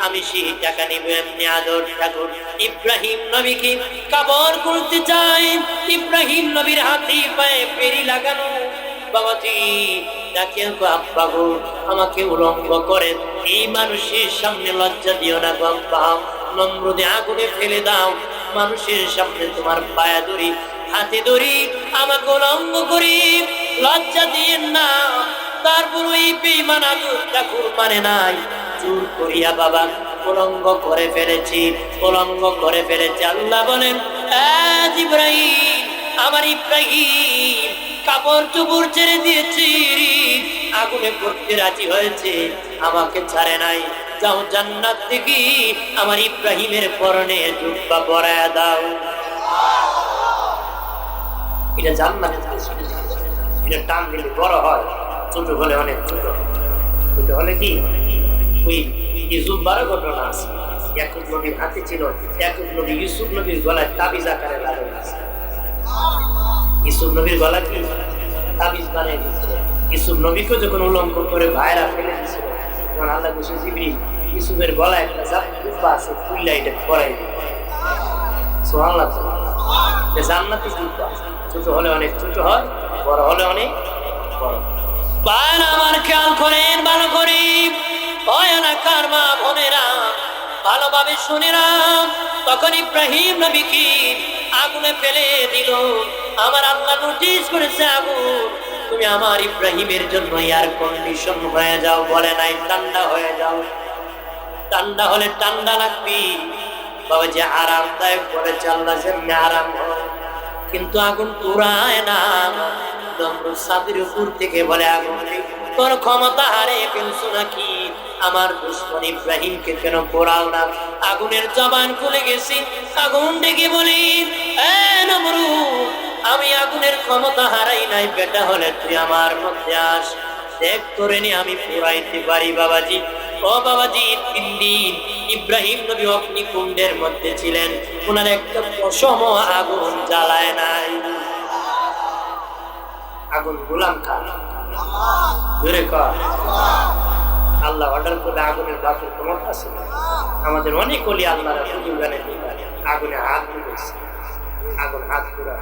আমি সেই টাকা নিব। এমনি আদর ঠাকুর ইব্রাহিম নবীকে কাবর করতে চাই। ইব্রাহিম নবীর হাতে পায়ে বেরি লাগানো। বাবাজি ডাকে আব্বা গো আমাকে উলঙ্গ করেন, এই মানুষের সামনে লজ্জা দিও না গো আব্বা। নমরুদে আগুনে ফেলে দাও, মানুষের সামনে তোমার পায়া ধরি হাতে ধরি আমাকে উলঙ্গ করি, লজ্জা দিয়েন না। তারপর ওই বেঈমান আদর ঠাকুর মানে নাই, জোর করিয়া বাবা উলঙ্গ করে ফেলেছি, উলঙ্গ করে ফেলেছি। আল্লাহ বলেন ইব্রাহিম আমার ইব্রাহিম কাপড় চোপড় ছেড়ে দিয়েছি, আগুনে পড়তে রাজি হয়েছে, আমাকে ছাড়ে নাই। যাও জান্নাত থেকে আমার ইব্রাহিমের পরনে জুব্বা পরায়া দাও। এটা জান্নাত, এটা টান দিলে বড় হয়, ছোট হলে অনেক ছোট। ছোট হলে কি ওই জুব্বার ঘটনা আছে। ইয়াকুব নবীর হাতে ছিল, ইয়াকুব নবী ইউসুফ নবীর গলায় তাবিজ আকারে লাগানো আছে। ইউসুফ নবীর গলা কি তাবিজ বানিয়ে দিয়েছিল। ইউসুফ নবীকে যখন উলঙ্গ করে ভাইরা ফেলে দিয়েছিল, তখন আল্লাহ বসে জিবরিল ইউসুফের গলায় একটা জুব্বা আছে, খুললা এটা পরাই দিল। সুবহানাল্লাহ। জান্নাতি জুব্বা ছোট হলে অনেক ছোট হয়, বড় হলে অনেক বড়। বান আমার খেয়াল করেন ভালো করে, হয় না কার মা বোনেরা ভালোভাবে শুনেরা। তখন ইব্রাহিম নবীকে আগুনে ফেলে দিল। আমার আল্লাহ নোটিশ করেছে আগুন তুমি আমার ইব্রাহিমের জন্য এয়ার কন্ডিশন হয়ে যাও, বলে নাই ঠান্ডা হয়ে যাও। ঠান্ডা হলে ঠান্ডা লাগবি বাবা, যে আরামদায়ক বলেছে আল্লাহ যেমনি আরাম হয়, কিন্তু আগুন পুরায় না। নমরুদ ছাদের উপর থেকে বলে আগুন তোর ক্ষমতা হারিয়ে ফেলছো নাকি? আমার দুশমন ইব্রাহিমকে কেন পোড়াও না? আগুনের জবান খুলে গেছি। আগুন ডেকে বলি নমরুদ আমি আগুনের ক্ষমতা হারাই নাই, বেটা হলে তুই আমার মধ্যে আস, দেখ তোরে নি আমি পোড়াইতে পারি। বাবাজি ও বাবাজি 3 দিন ইব্রাহিম নবী অগ্নিকুণ্ডের মধ্যে ছিলেন, ওনার একটা পশম আগুন জ্বালায় নাই। আগুন গোলাম খান জোরে কর আল্লাহ অর্ডার করে আগুনের বাপের ক্ষমতা আছে। আমাদের অনেক অলি আল্লাহ আগুনে হাত দিয়েছে, আগুন হাত পুরা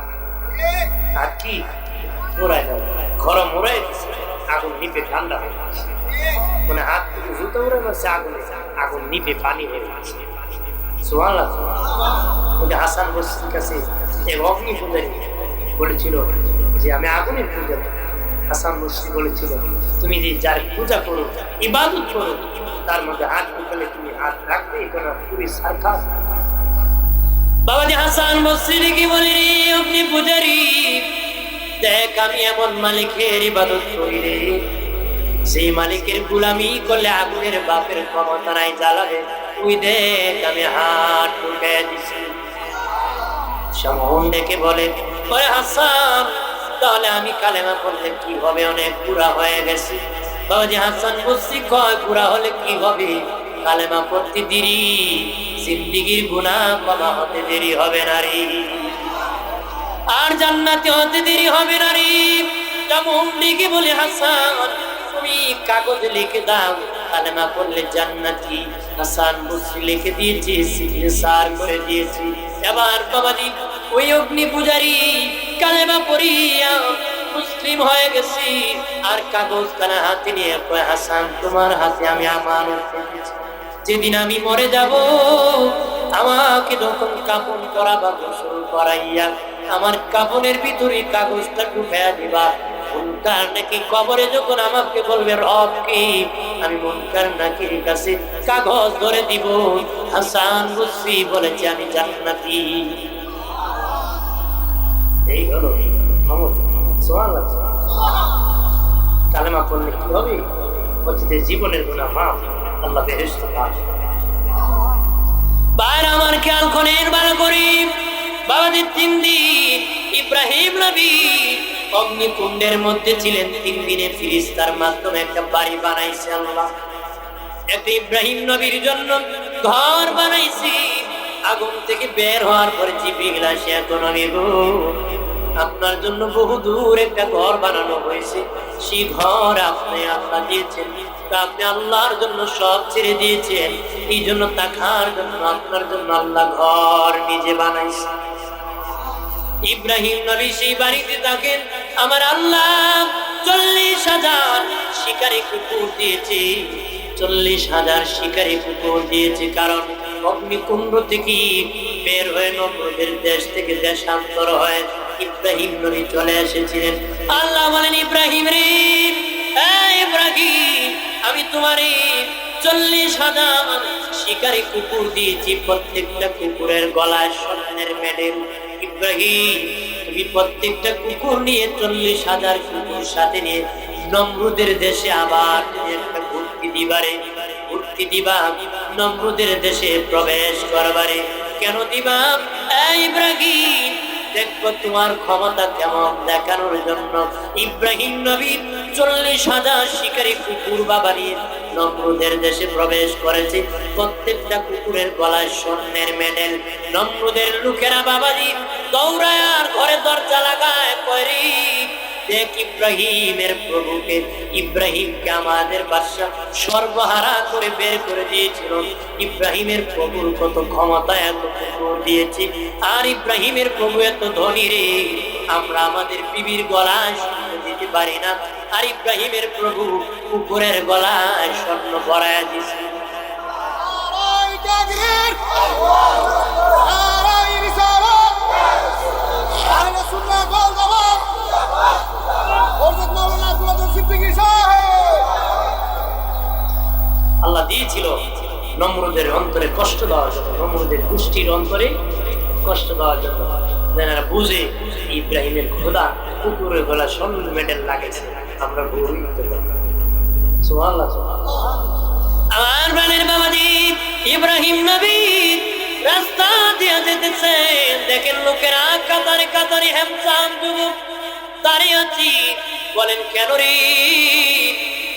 হাত কি পোড়ায় না, ঘর মোড়াই দিচ্ছে, আগুন নিপে ঠান্ডা হয়ে গেছে। মানে হাত থেকে জুতো উড়ে গেছে, আগুনে আগুন নিপে পানি হয়ে গেছে। সুবহানাল্লাহ। হাসান বসরির কাছে এক অগ্নি পূজারী বলেছিল যে আমি আগুনের পূজা। হাসান বসরি বলেছিল তুমি যে যার পূজা করো ইবাদত করো, তার মধ্যে হাত ঢুকালে তুমি হাত রাখবে, এটা পুরো সার্কাস। বাবাজি হাসান বসরি কি বলে অগ্নি পূজারী, দেখ আমি এমন মালিকের ইবাদত করি রে, সেই মালিকের গোলামি করলে আগুনের বাপের ক্ষমতা নাই জ্বালাবে। তুই দেখ আমি হাত ঢুকে দিছি। সামন ডেকে বলে হাসান তাহলে আমি কালেমা পড়লে কি হবে? অনেক পুরা হয়ে গেছে। বাবাজি হাসান বসরি কয় পুরা হলে কি হবে? কালেমা পড়তে দেরি, জিন্দেগির গুনাহ ক্ষমা হতে দেরি হবে না রে, আর জান্নাতে হতে দেরি হবে না রে। যেমন ডেকে বলে হাসান তুমি কাগজ লিখে দাও, কালেমা পড়লে জান্নাতি হাসান বসরি লিখে দিয়েছি, সিগনেচার করে দিয়েছি। এবার বাবাজি ওই অগ্নি পূজারি কালেমা পড়িয়া মুসলিম হয়ে গেছি, আর কাগজখানা হাতে নিয়ে কয়, হাসান তোমার হাতে আমি আমানত রেখেছি, যেদিন আমি মরে যাব আমাকে যখন কাফন করাবা, গোসল করাইয়া আমার কাফনের ভিতরে কাগজটা ঢুকাইয়া দিবা। মুনকার নাকি কবরে যখন আমাকে বলবে রব কি, আমি মুনকার নাকির কাছে কাগজ ধরে দিব, হাসান বসরি বলেছে আমি জান্নাতি। এই হলো সুবহানাল্লাহ। কালেমা পড়লে কি হবে? অতীতের জীবনের গুনাহ মাফ, আল্লাহ বেহেশত দান। বাইর আমার খেয়াল করেন ভালো করে, বাবাজি 3 দিন ইব্রাহিম নবী অগ্নিকুণ্ডের মধ্যে ছিলেন। 3 দিনে ফিরিস্তার মাধ্যমে একটা বাড়ি বানাইছে আল্লাহ। একটা ইব্রাহিম নবীর জন্য ঘর বানাইছি। আগুন থেকে বের হওয়ার পরে জিবরিল আসে, এখন আমি গো আপনার জন্য বহু দূর একটা ঘর বানানো হয়েছে, সেই ঘর আপনি আল্লাহ দিয়েছেন, আপনি আল্লাহর জন্য সব ছেড়ে দিয়েছেন, এই জন্য তাকার জন্য আপনার জন্য আল্লাহ ঘর নিজে বানাইছে। ইব্রাহিম নবী সেই বাড়িতে থাকেন। আমার আল্লাহ 40,000 শিকারী কুকুর দিয়েছে, 40,000 শিকারী কুকুর দিয়েছে। কারণ অগ্নিকুণ্ড থেকে বের হয়ে নমরুদের দেশ থেকে দেশান্তর হয়ে ইব্রাহিম নবী চলে এসেছিলেন। আল্লাহ বলেন, ইব্রাহিম রে, ইব্রাহিম আমি তোমারে 40,000 শিকারী কুকুর দিয়েছি, প্রত্যেকটা কুকুরের গলায় স্বর্ণের মেডেল। ইব্রাহিম তুমি প্রত্যেকটা কুকুর নিয়ে 40,000 কুকুর সাথে নিয়ে নমরুদের দেশে আবার একটা ঘুরতি দিবা, নমরুদের দেশে প্রবেশ করবারে। কেন দিবা? ইব্রাহিম দেখবো তোমার ক্ষমতা কেমন দেখানোর জন্য। ইব্রাহিম নবী 40,000 শিকারী কুকুর বাবা নিয়ে নমরুদের দেশে প্রবেশ করেছে, প্রত্যেকটা কুকুরের গলায় স্বর্ণের মেডেল। নমরুদের লোকেরা বাবাজি দৌড়ায় আর ঘরে দরজা লাগায়, করি দেখ ইব্রাহিমের প্রভুকে, ইব্রাহিমকে আমাদের বাদশা সর্বহারা করে বের করে দিয়েছিল। ইব্রাহিমের প্রভুর কত ক্ষমতা, এত কুকুর দিয়েছে, আর ইব্রাহিমের প্রভু এত ধনী রে, আমরা আমাদের বিবির গলায় স্বর্ণ দিতে পারি না, আর ইব্রাহিমের প্রভু কুকুরের গলায় স্বর্ণ ভরায়া দিয়েছে। আল্লাহ দিয়েছিল নমরুদের অন্তরে কষ্ট দেওয়ার জন্য, নমরুদের গোষ্ঠীর অন্তরে কষ্ট দেওয়ার জন্য, যেন বুঝে ইব্রাহিমের খোদা কুকুরের গলা স্বর্ণ মেডেল লাগেছে, আমরা আমার প্রাণের বাবাজি ইব্রাহিম নবী রাস্তা দিয়ে যেতেছে, দেখেন লোকেরা কাতারে কাতারে হ্যামসাম যুবক দাঁড়িয়ে আছি। বলেন কেন রে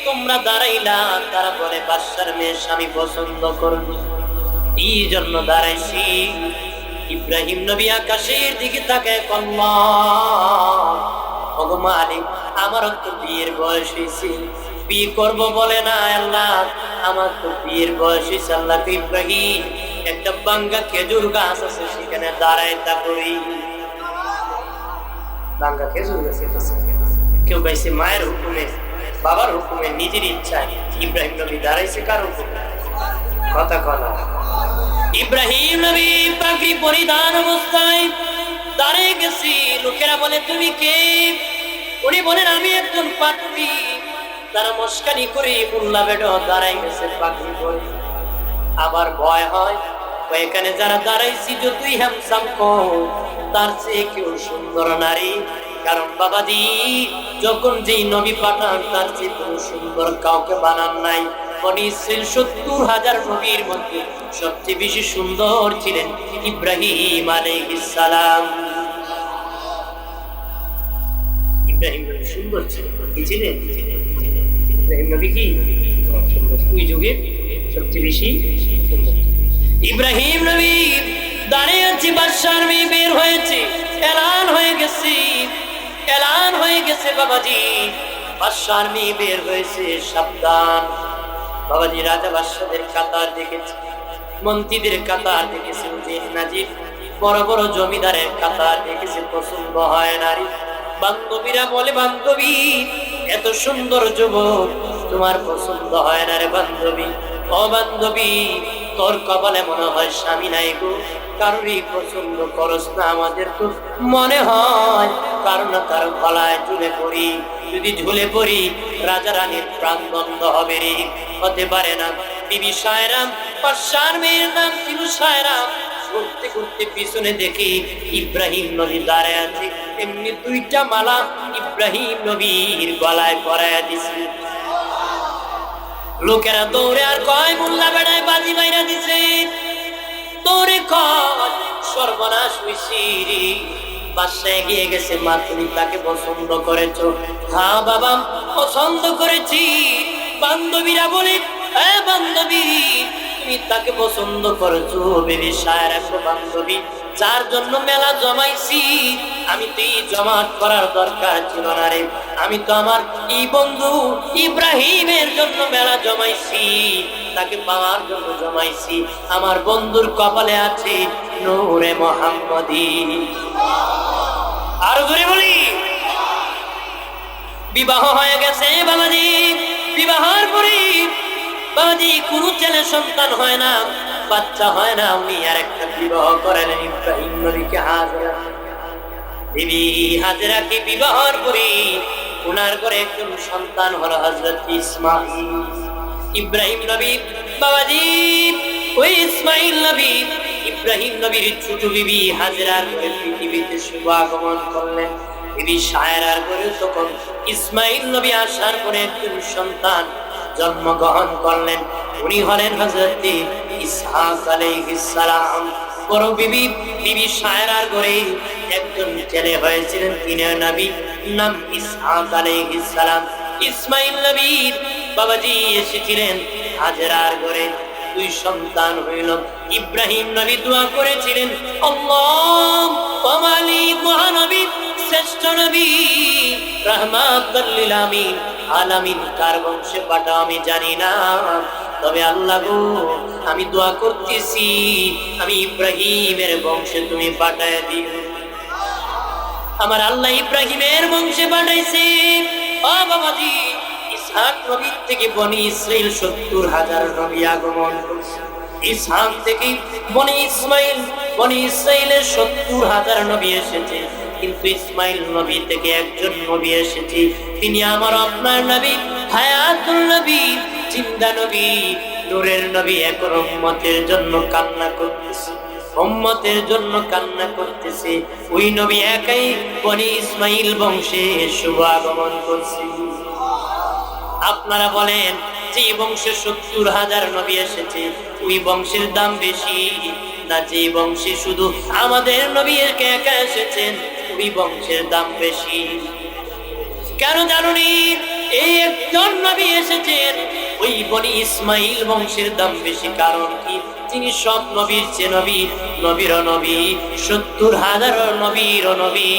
তোমরা দাঁড়াইলা? তারা বলে বাদশার মেয়ে স্বামী পছন্দ করবে, এই জন্য দাঁড়াইছি। ইব্রাহিম নবী আকাশের দিকে তাকায়, ওগো মালিক আমারও তো বিয়ের বয়স হয়েছে, বিয়ে করবো বলে না আল্লাহ, আমার তো বিয়ের বয়স হয়েছে। আল্লাহ ইব্রাহিম একটা বাঙ্গা খেজুর গাছ আছে, সেখানে দাঁড়ায় তা করি। বাঙ্গা খেজুর গাছ কেউ গাইছে মায়ের হুকুমে, বাবার হুকুমে, নিজের ইচ্ছায়। ইব্রাহিম নবী দাঁড়াইছে কার হুকুমে? কথা কথা। ইব্রাহিম নবী পাগড়ি পরিধান অবস্থায় দাঁড়িয়ে গেছি। লোকেরা বলে তুমি কে? উনি বলেন আমি একজন পাত্রী। তারা মস্কারি করে মোল্লা বেড দাঁড়াই গেছে পাগড়ি পরে। আবার ভয় হয়, এখানে যারা দাঁড়াইছি যতই হ্যামসাম তার চেয়ে কেউ সুন্দর নারী। কারণ বাবাজি যখন যেই নবী পাঠান তার চেয়ে কোনো সুন্দর কাউকে বানান নাই। বনি ইসরাইল 70,000 নবীর মধ্যে সবচেয়ে বেশি সুন্দর ছিলেন ইব্রাহিম আলাইহিস সালাম। ইব্রাহিম নবী সুন্দর ছিলেন, কি ছিলেন? ইব্রাহিম নবী কি ওই যুগে সবচেয়ে বেশি সুন্দর। ইব্রাহিম নবী দাঁড়িয়ে আছে, বাদশার মেয়ে বের হয়েছে, এলান হয়ে গেছে, এলান হয়ে গেছে বাবাজি, বাদশার মেয়ে বের হয়েছে, সাবধান বাবাজি রাজা বাদশাদের কাতার দেখেছি, মন্ত্রীদের কাতার দেখেছি, উজির নাজির বড় বড় জমিদারের কাতার দেখেছি, পছন্দ হয় নারী। বান্ধবীরা বলে, বান্ধবী এত সুন্দর যুবক তোমার পছন্দ হয় না রে বান্ধবী। ও বান্ধবী, তোর কপালে মনে হয় স্বামী নাই গো, কারোরই পছন্দ করস না। আমাদের তো মনে হয় কারো না কারো গলায় ঝুলে পড়ি, যদি ঝুলে পড়ি রাজা রানীর প্রাণ বন্ধ হবে রে, হতে পারে না। বিবি সায়রাম, পাশার মেয়ের নাম ছিল সায়রাম। ঘুরতে ঘুরতে পিছনে দেখি ইব্রাহিম নবী দাঁড়ায় আছে, এমনি দুইটা মালা ইব্রাহিম নবীর গলায় পরাইয়া দিছে। লোকেরা দৌড়ে আর কয়, মোল্লা বেড়ায় বাজি মাইরা দিছে। দৌড়ে কয়, সর্বনাশ হইছি, বাসায় এগিয়ে গেছে। মা তুমি তাকে পছন্দ করেছো? হ্যাঁ বাবা পছন্দ করেছি। বান্ধবীরা বলে, হ্যাঁ বান্ধবী তুমি তাকে পছন্দ করেছো? বিবি সায়রা বান্ধবী যার জন্য মেলা জমাইছি, আমি তো এই জমাট করার দরকার ছিল না রে। আমি তো আমার এই বন্ধু ইব্রাহিমের জন্য মেলা জমাইছি, তাকে পাওয়ার জন্য জমাইছি। আমার বন্ধুর কপালে আছে নূরে মুহাম্মদী। আর জোরে বলি, বিবাহ হয়ে গেছে বাবাজি। বিবাহের পরে বাবাজি কোনো ছেলে সন্তান হয় না, বাচ্চা হয় না। উনি আর একটা বিবাহ করালেন ইব্রাহিম নবীকে হাজেরা। বিবি হাজেরাকে বিবাহের পরে উনার ঘরে একজন সন্তান হলো হযরত ইসমাঈল। ইব্রাহিম নবী বাবাজি, ওই ইসমাঈল নবী ইব্রাহিম নবীর ছোট বিবি হাজেরার ঘরে পৃথিবীতে শুভ আগমন করলেন। বিবি সায়রার ঘরে তখন ইসমাঈল নবী আসার পরে একজন সন্তান জন্মগ্রহণ করলেন। উনি হলেন হযরত ইসহাক আলাইহিস সালাম। বড় বিবি বিবি সায়রার ঘরে একজন ছেলে হয়েছিলেন, তিনি নবী, নাম ইসহাক আলাইহিস সালাম। ইসমাঈল নবীর বাবাজি এসেছিলেন হাজেরার ঘরে, দুই সন্তান হইল। ইব্রাহিম নবী দোয়া করেছিলেন, আল্লাহুম্মা মালিক মহানবী শ্রেষ্ঠ নবী রাহমাতুল লিল আলামিন কার বংশে পাঠাও আমি জানি না, তবে আল্লাহ গো আমি দোয়া করতেছি আমি ইব্রাহিমের বংশে তুমি পাঠায় দিও। আমার আল্লাহ ইব্রাহিমের বংশে পাঠাইছে। ও বাবাজি, ইসহাক নবীর থেকে বনি ইসরাইল ৭০,০০০ নবী আগমন করেছে। ইসহাক থেকে বনি ইসরাইলের ৭০,০০০ নবী এসেছে, কিন্তু ইসমাঈল নবী থেকে একজন নবী এসেছে, তিনি আমার আপনার নবী, হায়াতুল নবী, জিন্দা নবী, নূরের নবী। এখন উম্মতের জন্য কান্না করতেছে, উম্মতের জন্য কান্না করতেছে। ওই নবী একাই বনি ইসমাঈল বংশে শুভ আগমন করছে। আপনারা বলেন যে বংশে ৭০,০০০ নবী এসেছে, ওই বংশের দাম বেশি না যে বংশে শুধু আমাদের নবী একা এসেছেন ওই বংশের দাম বেশি? কেন জানুনি? এই একজন নবী এসেছেন, ওই বনি ইসমাঈল বংশের দাম বেশি। কারণ কি? তিনি সব নবীর চেয়ে নবী, নবীর নবী, ৭০,০০০ নবীর নবী।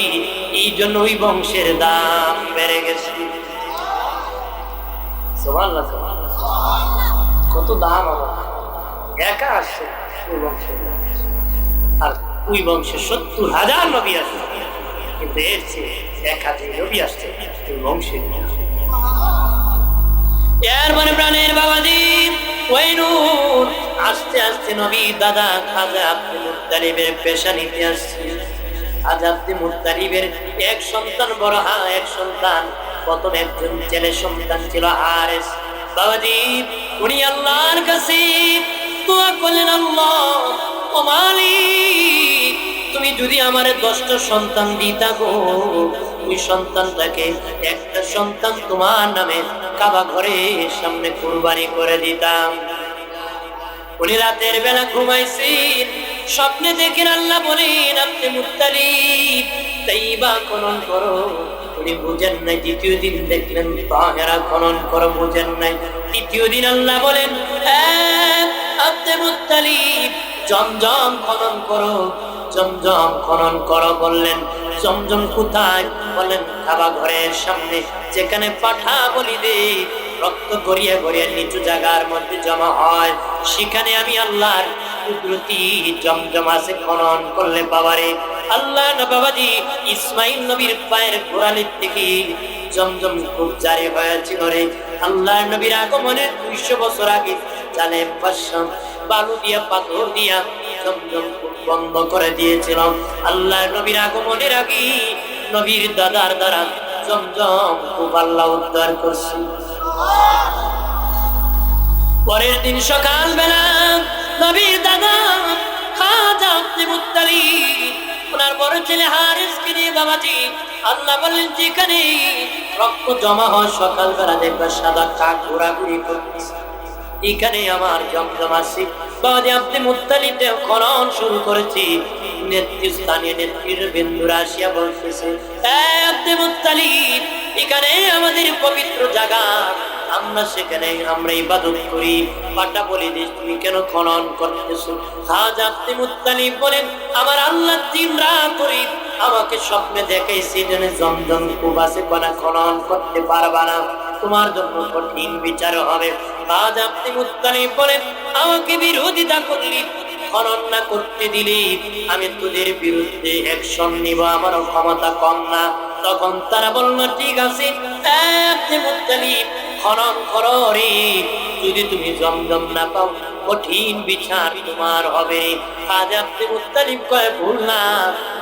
এই জন্য ওই বংশের দাম বেড়ে গেছে। সুবহানাল্লাহ, কত দাম! একা আসছে ওই বংশের, আর ওই বংশে ৭০,০০০ নবী আসছে, কিন্তু এর চেয়ে ১,০০০ নবী আসছে ওই বংশে। এর মানে প্রাণের বাবাজি ওই নূর আস্তে আস্তে নবী দাদা খাজা আব্দুল মুত্তালিবের পেশা নিতে আসছে। খাজা আব্দুল মুত্তালিবের এক সন্তান বড়, এক সন্তান। প্রথম একজন ছেলে সন্তান ছিল হারেস। বাবাজি উনি আল্লাহর কাছে দোয়া করলেন, আল্লাহ ও মালিক, তুমি যদি আমার 10টা সন্তান দিতা গো, ওই সন্তানটাকে একটা সন্তান তোমার নামে কাবা ঘরের সামনে কুরবানি করে দিতাম। উনি রাতের বেলা ঘুমাইছেন, স্বপ্নে দেখেন আল্লাহ বলেন, আপনি মুত্তালিব তাইবা খনন করো। উনি বুঝেন নাই। দ্বিতীয় দিন দেখলেন তাহেরা খনন করো, বুঝেন নাই। তৃতীয় দিন আল্লাহ বলেন, আপনি মুত্তালিব জমজম খনন করো, জমজম খনন করো। বললেন জমজম কোথায়? বললেন কাবা ঘরের সামনে, যেখানে পাঠা বলি দে রক্ত গড়িয়ে গড়িয়ে নিচু জায়গার মধ্যে জমা হয়। সেখানে আমি আল্লাহর কুদরতি জমজম আছে খনন করলে বাবারে আল্লাহ না বাবাজি ইসমাইল নবীর পায়ের গোড়ালির থেকে জমজম খুব জারি হয়েছিল রে। আল্লাহ নবীর আগমনের 200 বছর আগে জালেম বাদশা বালু দিয়া পাথর দিয়া জমজম বন্ধ করে দিয়েছিল। আল্লাহ নবীর আগমনের আগে নবীর দাদার দ্বারা জমজম খুব আল্লাহ উদ্ধার করছে। পরের দিন সকাল বেলা নবীর দাদা খাজা আব্দুল মুত্তালিব ওনার বড় ছেলে হারিসকে নিয়ে বাবাজি আল্লাহ বলেন যেখানে রক্ত জমা হয় সকালবেলা দেখবা সাদা কাক ঘোরাঘুরি করতেছে, এখানে আমার জমজম আছে। বাবাজি আব্দুল মুত্তালিব খনন শুরু করেছি। নেতৃস্থানীয় নেতৃবৃন্দরা আসিয়া বলতেছে, আব্দুল মুত্তালিব এখানে আমাদের পবিত্র জায়গা, আমরা সেখানে আমরা ইবাদত করি, পাটা বলি দিস তুমি কেন খনন করতেছো? খাজা আব্দুল মুত্তালিব বলেন আমার আল্লাহ দিন রাত করি আমাকে স্বপ্নে দেখাইছে যেন জমজম কূপ আছে কোনা খনন করতে পারবা না, তোমার জন্য কঠিন বিচার হবে। খাজা আব্দুল মুত্তালিব বলেন আমাকে বিরোধিতা করলি, খনন না করতে দিলি আমি তোদের বিরুদ্ধে অ্যাকশন নিব, আমার ক্ষমতা কম না। তখন তারা বলল ঠিক আছে আব্দুল মুত্তালিব খনন করো রে, যদি তুমি জমজম না পাও কঠিন বিচার তোমার হবে। খাজা আব্দুল মুত্তালিব কয় ভুল না,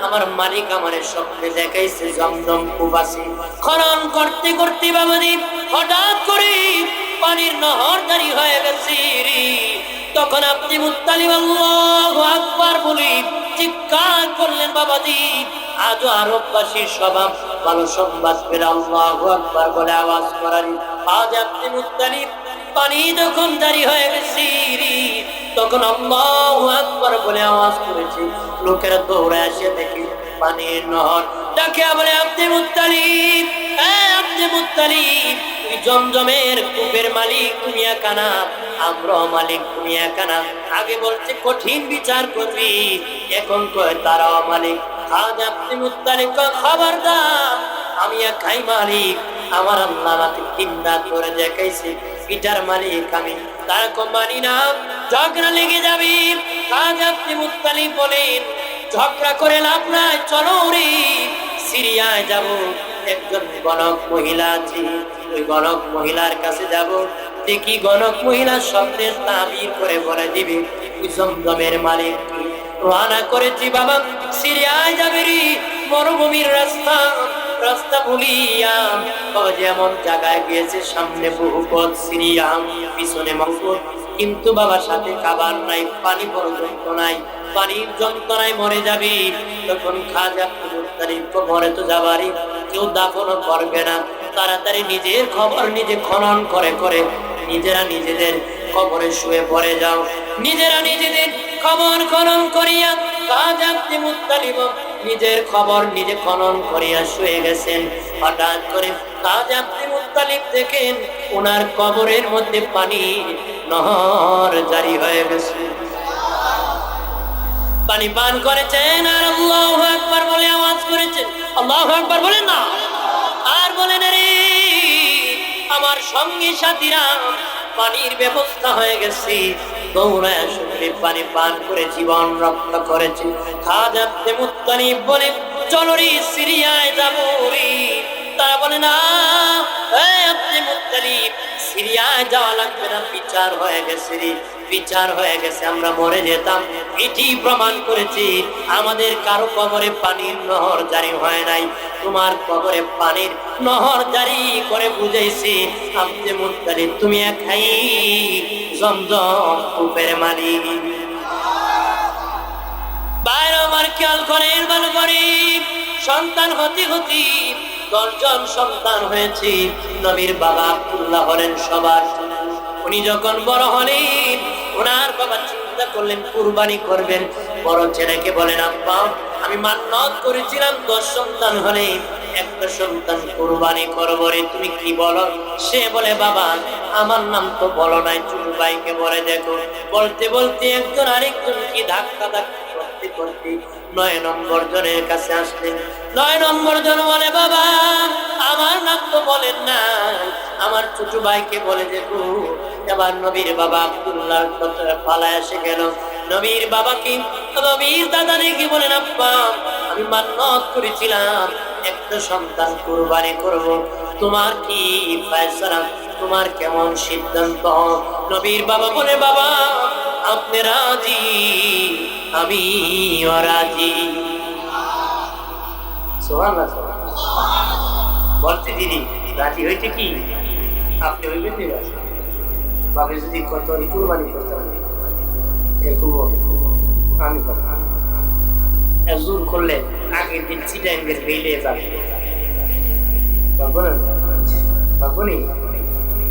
আমার মালিক আমারে স্বপ্নে দেখাইছে জমজম কূপ আছে। খনন করতে করতে বাবাজি হঠাৎ করে পানির নহর জারি হয়ে গেছে রে। তখন আব্দুল মুত্তালিব আল্লাহু আকবার বলে চিৎকার করলেন বাবাজি। আজও আরববাসীর স্বভাব ভালো সংবাদ পেলে আল্লাহু আকবার বলে আওয়াজ করার। আজ আব্দুল মুত্তালিব পানি যখন জারি হয়ে গেছে তখন আল্লাহু আকবার বলে আওয়াজ করেছে। লোকেরা দৌড়ে আসে দেখে পানির নহর, ডাকে বলে আব্দুল মুত্তালিব আব্দুল মুত্তালিব তুই জমজমের কূপের মালিক তুমি একা না, আমরাও মালিক তুমি একা না। আগে বলছে কঠিন বিচার করবি, এখন কয় তারাও মালিক। খাজা আব্দুল মুত্তালিব খবরদার আমি একাই মালিক, আমার আল্লাহ আমাকে 3 রাত ধরে দেখাইছে পিতার মালিক আমি, তার মানি না, ঝগড়া লেগে যাবে। খাজা আব্দুল মুত্তালিব বলেন ঝগড়া করে লাভ নাই, চলো রে সিরিয়ায় যাব। একজন গণক মহিলা আছে, ওই গণক মহিলার কাছে যাব, দেখি গণক মহিলা স্বপ্নের তাবির করে বলে দিবে তুই জমজমের মালিক। রওনা করেছি বাবা সিরিয়ায় যাবে রে, মরুভূমির রাস্তা, রাস্তা ভুলিয়া যেমন জায়গায় গিয়েছে সামনে বহু পথ সিরিয়া পিছনে মক্কা, কিন্তু বাবার সাথে খাবার নাই, পানি পর্যন্ত নাই, পানির যন্ত্রণায় মরে যাবি। তখন খাজা আব্দুল মুত্তালিব মরে তো যাবারই, কেউ দাফনও করবে না, তাড়াতাড়ি নিজের খবর নিজে খনন করে করে নিজেরা নিজেদের কবরে শুয়ে পড়ে যাও। নিজেরা নিজেদের খবর খনন করিয়া খাজা আব্দুল মুত্তালিব নিজের খবর নিজে খনন করিয়া শুয়ে গেছেন। হঠাৎ করে খাজা আব্দুল মুত্তালিব দেখেন ওনার কবরের মধ্যে পানি নহর জারি হয়ে গেছে। পানি পান করেছেন আর আল্লাহু আকবার বলে আওয়াজ করেছেন। আল্লাহু আকবার বলেন না, আর বলেন রে আমার সঙ্গী সাথীরা পানির ব্যবস্থা হয়ে গেছে, দৌড়ায় শুনে পানি পান করে জীবন রক্ষা করেছে। খাজা আব্দুল মুত্তালিব বলে চলো রে সিরিয়ায় যাবো রে। তারা বলে না আব্দুল মুত্তালিব সিরিয়ায় যাওয়া লাগবে না, বিচার হয়ে গেছে রে, বিচার হয়ে গেছে, আমরা মরে যেতাম। এটি প্রমাণ করেছি আমাদের কারো কবরে পানির নহর জারি হয় নাই, তোমার কবরে পানির নহর জারি করে বুঝাইছি আব্দুল মুত্তালিব তুমি একাই জমজম কূপের মালিক। বাইরে আমার খেয়াল করেন ভালো করে, সন্তান হতে হতে 10 জন সন্তান হয়েছে। নবীর বাবা আব্দুল্লাহ হলেন সবার। উনি যখন বড় হলেন ওনার বাবা চিন্তা করলেন কুরবানি করবেন। বড় ছেলেকে বলেন আব্বা আমি মান্নত করেছিলাম 10 সন্তান হলে একটা সন্তান কুরবানি করবো রে, তুমি কি বলো? সে বলে বাবা আমার নাম তো বলো নাই, ছোট ভাইকে বলে দেখো। বলতে বলতে একজন আরেকজন কি ধাক্কা ধাক্কা করতে করতে 9 নম্বর জনের কাছে আসলেন। 9 নম্বর জন বলে বাবা আমার নাম তো বলেন না, আমার ছোট ভাইকে বলে দেখো। এবার নবীর বাবা আব্দুল্লাহ পালায় এসে গেল। নবীর বাবাকে নবীর দাদা রেখে বলেন, আব্বা আমি মান্নত করেছিলাম একটা সন্তান কুরবানি করব, তোমার কি ফয়সালা, তোমার কেমন সিদ্ধান্ত? নবীর বাবা বলে, বাবা আপনি রাজি, আমি রাজি। সুবহানাল্লাহ। বলতে দিদি রাজি হইতে কি আপনি হইবেন না? বাবা যদি কত কুরবানি করতে হবে আমি জোর করলে আগের দিন চিটাঙ্গের বেলে যাবে, পারবো নি?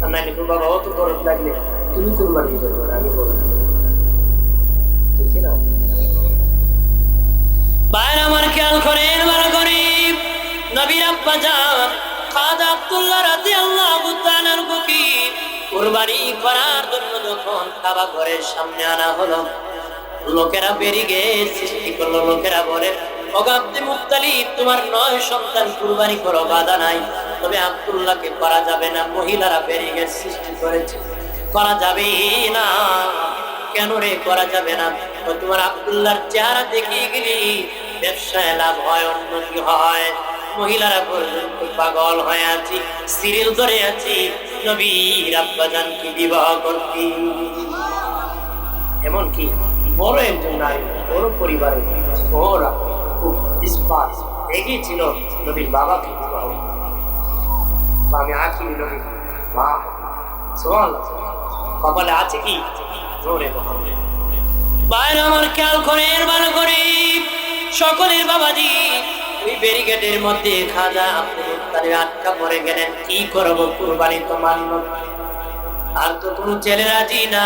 আর নাইলে তো বাবা অত গরম লাগলে তুমি কুরবানি করবে, আমি করবো না, ঠিক না? বাইরে আমার খেয়াল করেন ভালো গরিব নবীর আব্বা যান খাজা আব্দুল্লাহ রাদিয়াল্লাহু তাআলার বুকে কুরবানি করার জন্য যখন কাবা ঘরের সামনে আনা হলো, লোকেরা বেরিয়ে সৃষ্টি করলো। লোকেরা বলে, ওগো আব্দুল মুত্তালিব তোমার 9 সন্তান কুরবানি করো, বাধা নাই, তবে আব্দুল্লাহকে করা যাবে না। মহিলারা বেরিয়ে সৃষ্টি করেছে, করা যাবে না। কেন রে করা যাবে না? তোমার আব্দুল্লাহর চেহারা দেখিয়ে গেলি ব্যবসায় লাভ হয়, উন্নতি হয়। মহিলারা পর্যন্ত পাগল হয়ে আছি, সিরিয়াল ধরে আছি নবীর আব্বাজানকে বিবাহ করতে। এমনকি বড় একজন নারী, বড় পরিবারের ওরা খুব ইস্পাত এগিয়ে ছিল নবীর বাবাকে বিবাহ। আমি আছি নবীর মা, সুবহানাল্লাহ, কপালে আছে কি জোরে বলে। বাইরে আমার খেয়াল করেন ভালো করে সকলের বাবাজি ওই ব্যারিকেডের মধ্যে খাজা আব্দুল মুত্তালিব আটকা পড়ে গেলেন। কি করবো, কুরবানি তো মানল, আর তো কোনো ছেলে রাজি না,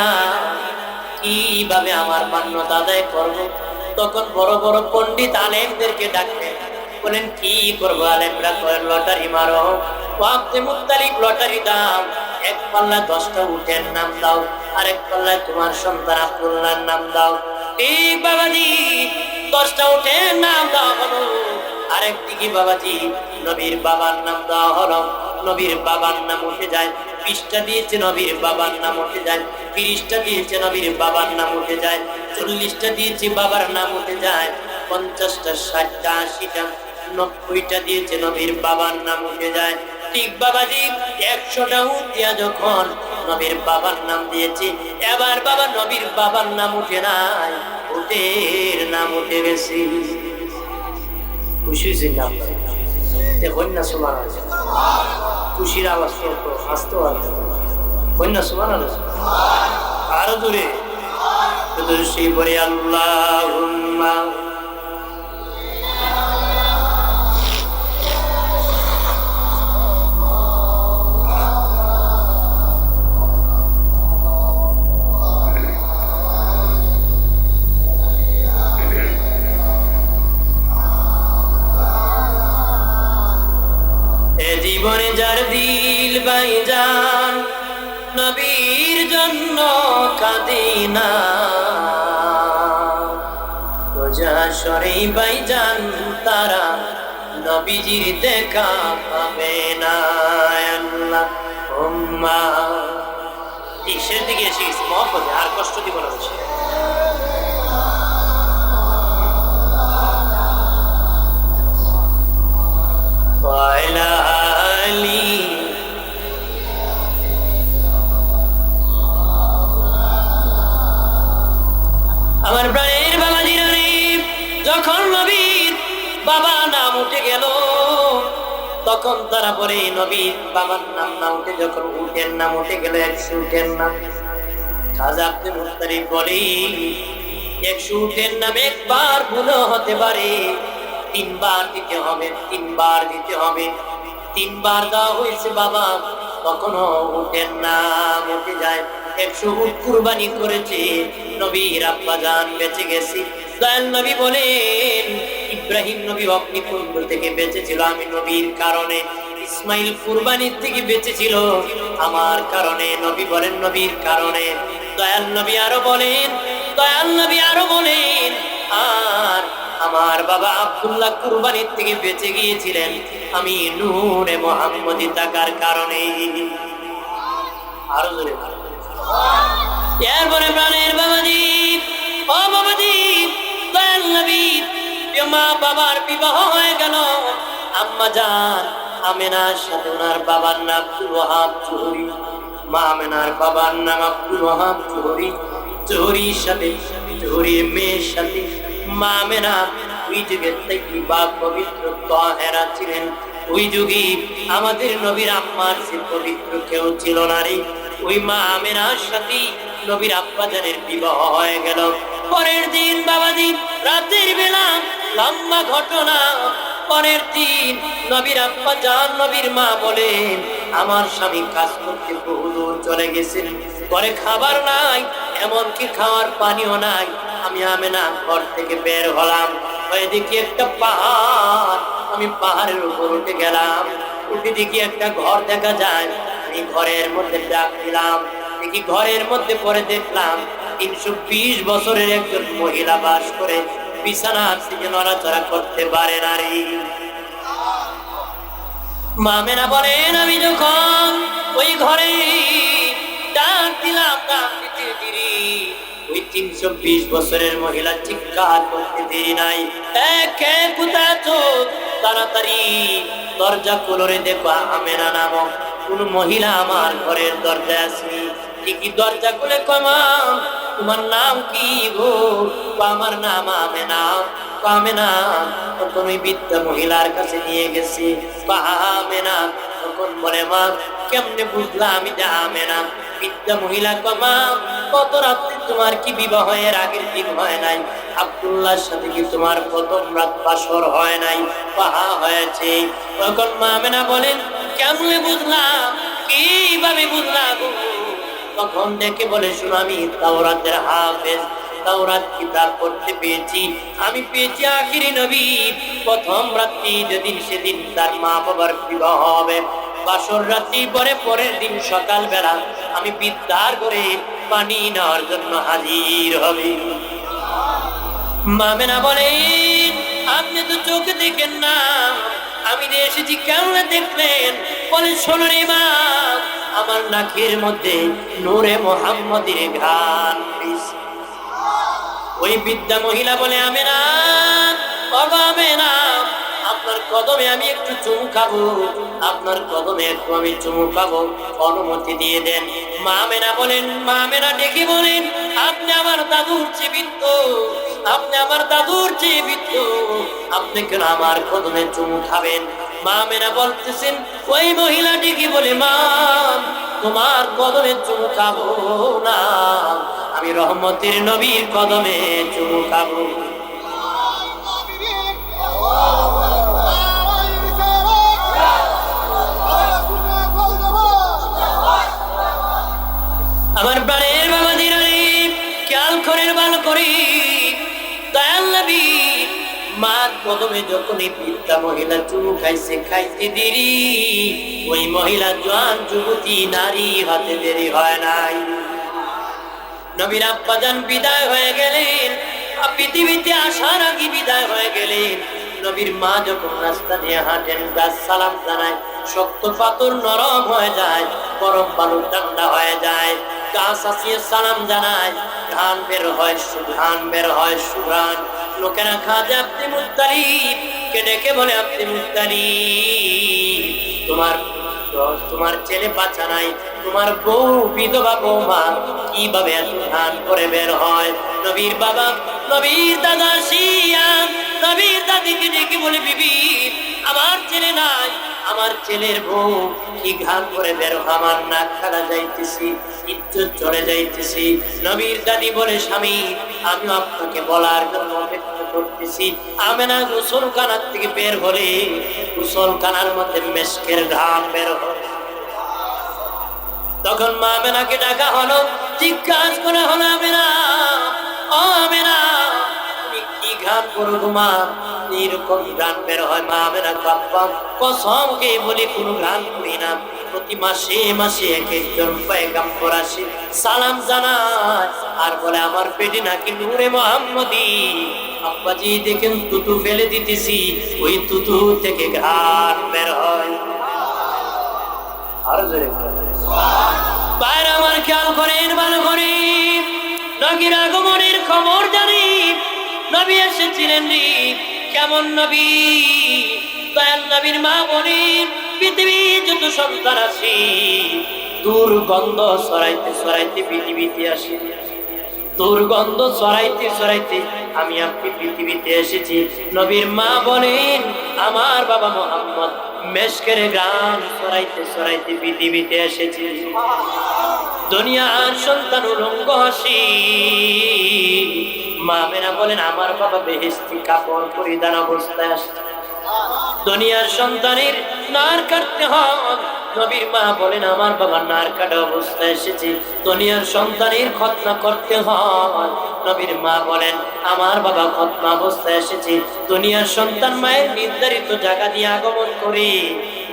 কিভাবে আমার মান্যত আদায় করবো? তখন বড় বড় পণ্ডিত আলেমদেরকে ডাকলেন, বলেন কি করবো? আলেমরা কয়েন লটারি মারো। আব্দুল মুত্তালিব লটারি দাও, এক পাল্লা 10টা উটের নাম দাও, আরেক পাল্লায় তোমার সন্তান আব্দুল্লাহর নাম দাও। ঠিক বাবাজি 10টা উটের নাম দেওয়া হলো, আরেক দিকে বাবাজি নবীর বাবার নাম দেওয়া হলো। নবীর বাবার নাম উঠে যায়, 20টা দিয়েছে নবীর বাবার নাম উঠে যায়, 30টা দিয়েছে নবীর বাবার নাম উঠে যায়, 40টা দিয়েছে বাবার নাম উঠে যায়, 50টা 60টা 80টা 90টা দিয়েছে নবীর বাবার নাম উঠে যায়। ঠিক বাবাজি 100টা উট দিয়া যখন নবীর বাবার নাম দিয়েছে, এবার বাবা নবীর বাবার নাম উঠে নাই, উটের নাম উঠে গেছে। খুশি হয়েছে নাম দেখুন না, সুবহানাল্লাহ, খুশির আওয়াজ তো হাসতে হয় না, সুবহানাল্লাহ। আরো জোরে সেই পরে আল্লাহুম্মা জীবনে যার দিল ভাইজান নবীর জন্য কাঁদে না, রোজা সরে ভাইজান তারা নবীজির দেখা পাবে না। আল্লাহুম্মা ইসের দিকে এসে গেছি, মহব্বত আর কষ্ট দিব না। আমার প্রাণের বাবাজি যখন নবীর বাবা নাম উঠে গেল, তখন তারা পরে নবীর বাবার নাম না উঠে যখন উটের নাম উঠে গেল, 100 উটের নাম। খাজা আব্দুল মুত্তালিব বলে 100 উটের নাম একবার ভুলও হতে পারে, 3 বার দিতে হবে, 3 বার দিতে হবে। 3 বার দেওয়া হয়েছে বাবা, তখনও উটের নাম উঠে যায়। 100 উট কুরবানি করেছে, নবীর আব্বাজান বেঁচে গেছে। দয়াল নবী বলেন, ইব্রাহিম নবী অগ্নিকুণ্ড থেকে বেঁচেছিল আমি নবীর কারণে, ইসমাইল কুরবানির থেকে বেঁচেছিল আমার কারণে। নবী বলেন নবীর কারণে। দয়াল নবী আরো বলেন, দয়াল নবী আরো বলেন, আর আমার বাবা আব্দুল্লাহ কুরবানির থেকে বেঁচে গিয়েছিলেন আমি নূরে মুহাম্মদী থাকার কারণে। আরো জোরে এরপরে প্রাণের বাবাজি, ও বাবাজি, দয়াল নবী মা বাবার বিবাহ হয়ে গেল। আম্মা জান আমেনার সাথে ওনার বাবার নাম আব্দুল ওয়াহাব জোহরি, মা আমেনার বাবার নাম আব্দুল ওয়াহাব জোহরি। জোহরির সাথে জোহরির মেয়ের সাথে মা আমেনা ওই যুগের থেকে বা পবিত্র তাহেরা ছিলেন। ওই যুগে আমাদের নবীর আম্মার সে পবিত্র কেউ ছিল না রে। ওই মা আমেনার সাথে নবীর আব্বা জানের বিবাহ হয়ে গেল। পরের দিন বাবাজি রাতের বেলা লম্বা ঘটনা। পরের দিন নবীর আব্বা জান নবীর মা বলেন, আমার স্বামী কাজ করতে বহুদূর চলে গেছেন, পরে খাবার নাই, এমনকি খাওয়ার পানিও নাই। আমি আমেনা ঘর থেকে বের হলাম, ওই দেখি একটা পাহাড়, আমি পাহাড়ের উপর উঠে গেলাম। উঠে দেখি একটা ঘর দেখা যায়, আমি ঘরের মধ্যে ডাক দিলাম। দেখি ঘরের মধ্যে পরে দেখলাম 320 বছরের একজন মহিলা বাস করে, বিছানা থেকে নড়াচড়া করতে পারে না রে। মা আমেনা বলেন, আমি যখন ওই ঘরে ডাক দিলাম, ডাক দিতে দেরি, ওই 320 বছরের মহিলা চিৎকার করতে দেরি নাই, কে কোথায় আছো, তাড়াতাড়ি দরজা খুলে দেখো আমেনা নামক কোন মহিলা আমার ঘরের দরজায় আসি। কি দরজা খুলে কমা, তোমার নাম কি গো? আমার নাম আমেনা। আমেনা তখন ওই বৃদ্ধা মহিলার কাছে নিয়ে গেছি। আমেনা তখন বলে, মা কেমনে বুঝলাম আমি যে আমেনা? বৃদ্ধা মহিলা কমা, কত রাত্রে তোমার কি বিবাহ এর আগের দিন হয় নাই? আব্দুল্লাহর সাথে কি তোমার প্রথম রাত বাসর হয় নাই? পাহা হয়েছে। তখন মা আমেনা বলেন, কেমনে বুঝলাম, কিভাবে বুঝলাম? তখন ডেকে বলে, শোনো, আমি তাওরাতের হাফেজ, তাওরাত কিতাব পড়তে পেয়েছি। আমি পেয়েছি আখিরি নবী প্রথম রাত্রি যেদিন, সেদিন তার মা বাবার বিবাহ হবে। বাসর রাত্রি পরে পরের দিন সকাল বেলা আমি বিদ্যার করে পানি নেওয়ার জন্য হাজির হবে। মা আমেনা বলেন, আপনি তো চোখে দেখেন না, আমি যে এসেছি কেমন দেখলেন? বলে, শোনো রে মা, আমার নাকের মধ্যে নূরে মুহাম্মদের ঘ্রাণ। ওই বৃদ্ধা মহিলা বলে, আমেনা, বাবা আমেনা, আপনার কদমে আমি একটু চুমু খাবো, আপনার কদমে একটু আমি চুমু খাবো, অনুমতি দিয়ে দেন। মা আমেনা বলেন, মা আমেনা ডেকে বলেন, আপনি আমার দাদুর চেয়ে বৃদ্ধ, আপনি আমার দাদুর চেয়ে বৃদ্ধ, আপনি কেন আমার কদমে চুমু খাবেন? মা আমেনা বলতেছেন, ওই মহিলা ডেকে বলে, মা তোমার কদমে চুমু খাবো না, আমি রহমতের নবীর কদমে চুমু খাবো। আমার প্রাণের বাবাজিরা রে, খেয়াল করেন ভালো করে, দয়াল নবী মার কদমে যখনই বৃদ্ধা মহিলা চুমু খাইছে, খাইতে দেরি, ওই মহিলা জোয়ান যুবতী নারী হাতে দেরি হয় নাই। নবীর আব্বা জান বিদায় হয়ে গেলেন, পৃথিবীতে আসার আগে বিদায় হয়ে গেলেন। নবীর মা যখন রাস্তা দিয়ে হাঁটেন, গাছ সালাম জানায়, শক্ত পাথর নরম হয়ে যায়, গরম বালু ঠান্ডা হয়ে যায়। গাছ আসিয়ে সালাম জানায়, ধান বের হয়, ধান বের হয় সুঘ্রাণ। লোকেরা খাজা আব্দুল মুত্তালিব কে ডেকে বলে, আব্দুল মুত্তালিব, তোমার ছেলে বাচ্চা নাই, তোমার বউ বিধবা বৌমা, কিভাবে এত ধান করে বের হয়? নবীর বাবা, নবীর দাদা শিয়াম নবীর দাদিকে ডেকে বলে, বিবি, আমার ছেলে নাই, আমার ছেলের বউ কি ঘাম করে বের, আমার নাক কাটা যাইতেছি, ইজ্জত চলে যাইতেছি। নবীর দাদি বলে, স্বামী, আমি আপনাকে বলার জন্য অপেক্ষা করতেছি। আমেনা গোসলখানার থেকে বের হলে গোসলখানার মধ্যে মেশকের ঘাম বের হয়। তখন মা আমেনাকে ডাকা হলো, জিজ্ঞাসা করা হলো, আমেনা, ও আমেনা, তুমি কি ঘাম করো মা? এইরকম গান বের হয়। মা আমেনা, বাপ্পা কসম খেয়ে বলি, কোনো গান করি না। প্রতি মাসে মাসে এক একজন পয়গম্বর আসে, সালাম জানায়, আর বলে আমার পেটে নাকি নূরে মুহাম্মদি। আব্বাজি দেখেন তুতু ফেলে দিতেছি, ওই তুতু থেকে গান বের হয়। আর জোরে বাইরে আমার খেয়াল করেন ভালো করে, নবীর আগমনের খবর জানি। নবী এসেছিলেন রে, কেমন নবী? দয়াল নবীর মা বোনের পৃথিবীর যত সন্তান আছে দুর্গন্ধ ছড়াইতে ছড়াইতে পৃথিবীতে আসে। দুর্গন্ধ ছড়াইতে ছড়াইতে আমি আপনি পৃথিবীতে এসেছি। নবীর মা বলেন আমার বাবা মুহাম্মদ মেশকের গান ছড়াইতে ছড়াইতে পৃথিবীতে এসেছি। দুনিয়ার সন্তান উলঙ্গ হাসি, মা মেনা বলেন আমার বাবা বেহেশতি কাপড় পরিধান অবস্থায় আসছে। দুনিয়ার সন্তানের নার কাটতে হয়, নবীর মা বলেন আমার বাবা নার কাটা অবস্থায় এসেছে। দুনিয়ার সন্তানের খতনা করতে হয়, নবীর মা বলেন আমার বাবা খতনা অবস্থায় এসেছে। দুনিয়ার সন্তান মায়ের নির্ধারিত জায়গা দিয়ে আগমন করে,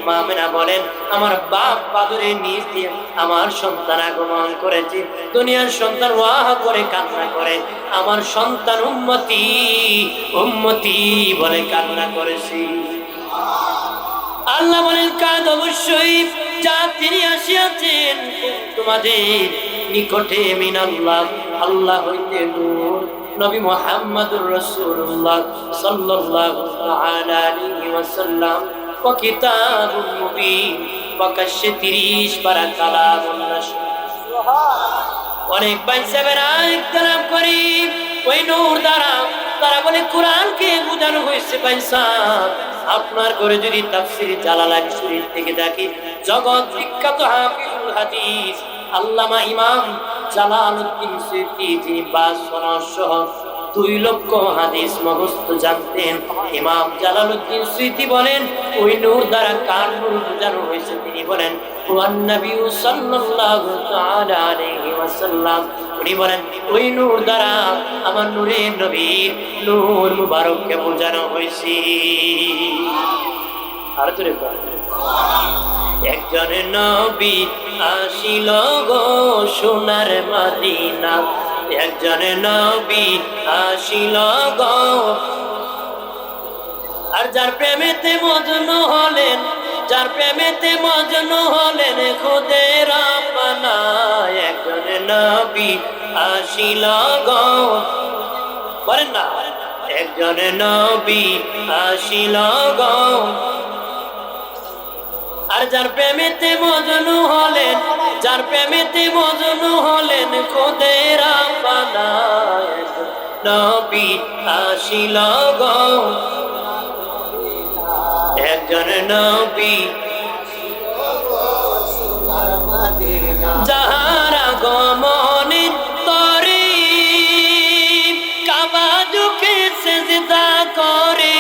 মা মেনা বলেন আমার বাপ বাদুরের নিজ দিয়ে আমার সন্তান আগমন করেছে। দুনিয়ার সন্তান ওয়াহ করে কান্না করে, আমার সন্তান উম্মতি উম্মতি বলে কান্না করেছি। আল্লাহ বলেন কাজ অবশ্যই যা তিনি আসিয়াছেন তোমাদের নিকটে মিনাল্লাহ, আল্লাহ হইতে নূর নবী মুহাম্মদুর রাসূলুল্লাহ সাল্লাল্লাহু আলাইহি ওয়াসাল্লাম ওয়া কিতাবুম মুবিন প্রকাশ্যে 30 পারা কালামুল্লাহ। অনেক ভাই সাহেবেরা ইখতিলাফ করি ওই নূর দ্বারা, তারা বলে কোরআনকে বোঝানো হয়েছে। ভাই সাহেব আপনার ঘরে যদি তাফসীর জালালাইন শরীফ থেকে দেখি, জগৎ বিখ্যাত হাফিজুল হাদিস আল্লামা ইমাম জালালউদ্দিন সুয়ুতী, যিনি 52 সহ 2 লক্ষ হাদিস মুখস্থ জানতেন, ইমাম জালালউদ্দিন সুয়ুতী বলেন ওই নূর দ্বারা কার নূর বোঝানো হয়েছে? তিনি বলেন ওয়ান নবী সাল্লাল্লাহু তাআলা আলাইহি ওয়াসাল্লাম। উনি বলেন ওই নূর দ্বারা আমার নূরের নবীর নূর মুবারককে বোঝানো হয়েছে। আর জোরে বলেন একজন নবী আসিল গো সোনার মদিনা, একজন নবী আসিল গো, আর যার প্রেমেতে মজনু হলেন, যার প্রেমেতে মজনু হলেন খুদে রাব্বানা। একজন নবী আসিল গো, বলেন না একজন নবী আসিল গো, আর যার প্রেমেতে মজনু হলেন, যার প্রেমেতে মজনু হলেন খুদে রাব্বানা। নবী আসিল গো, একজন নবী যাহার আগমনের তরে কাবা ঝুঁকে সিজদা করে,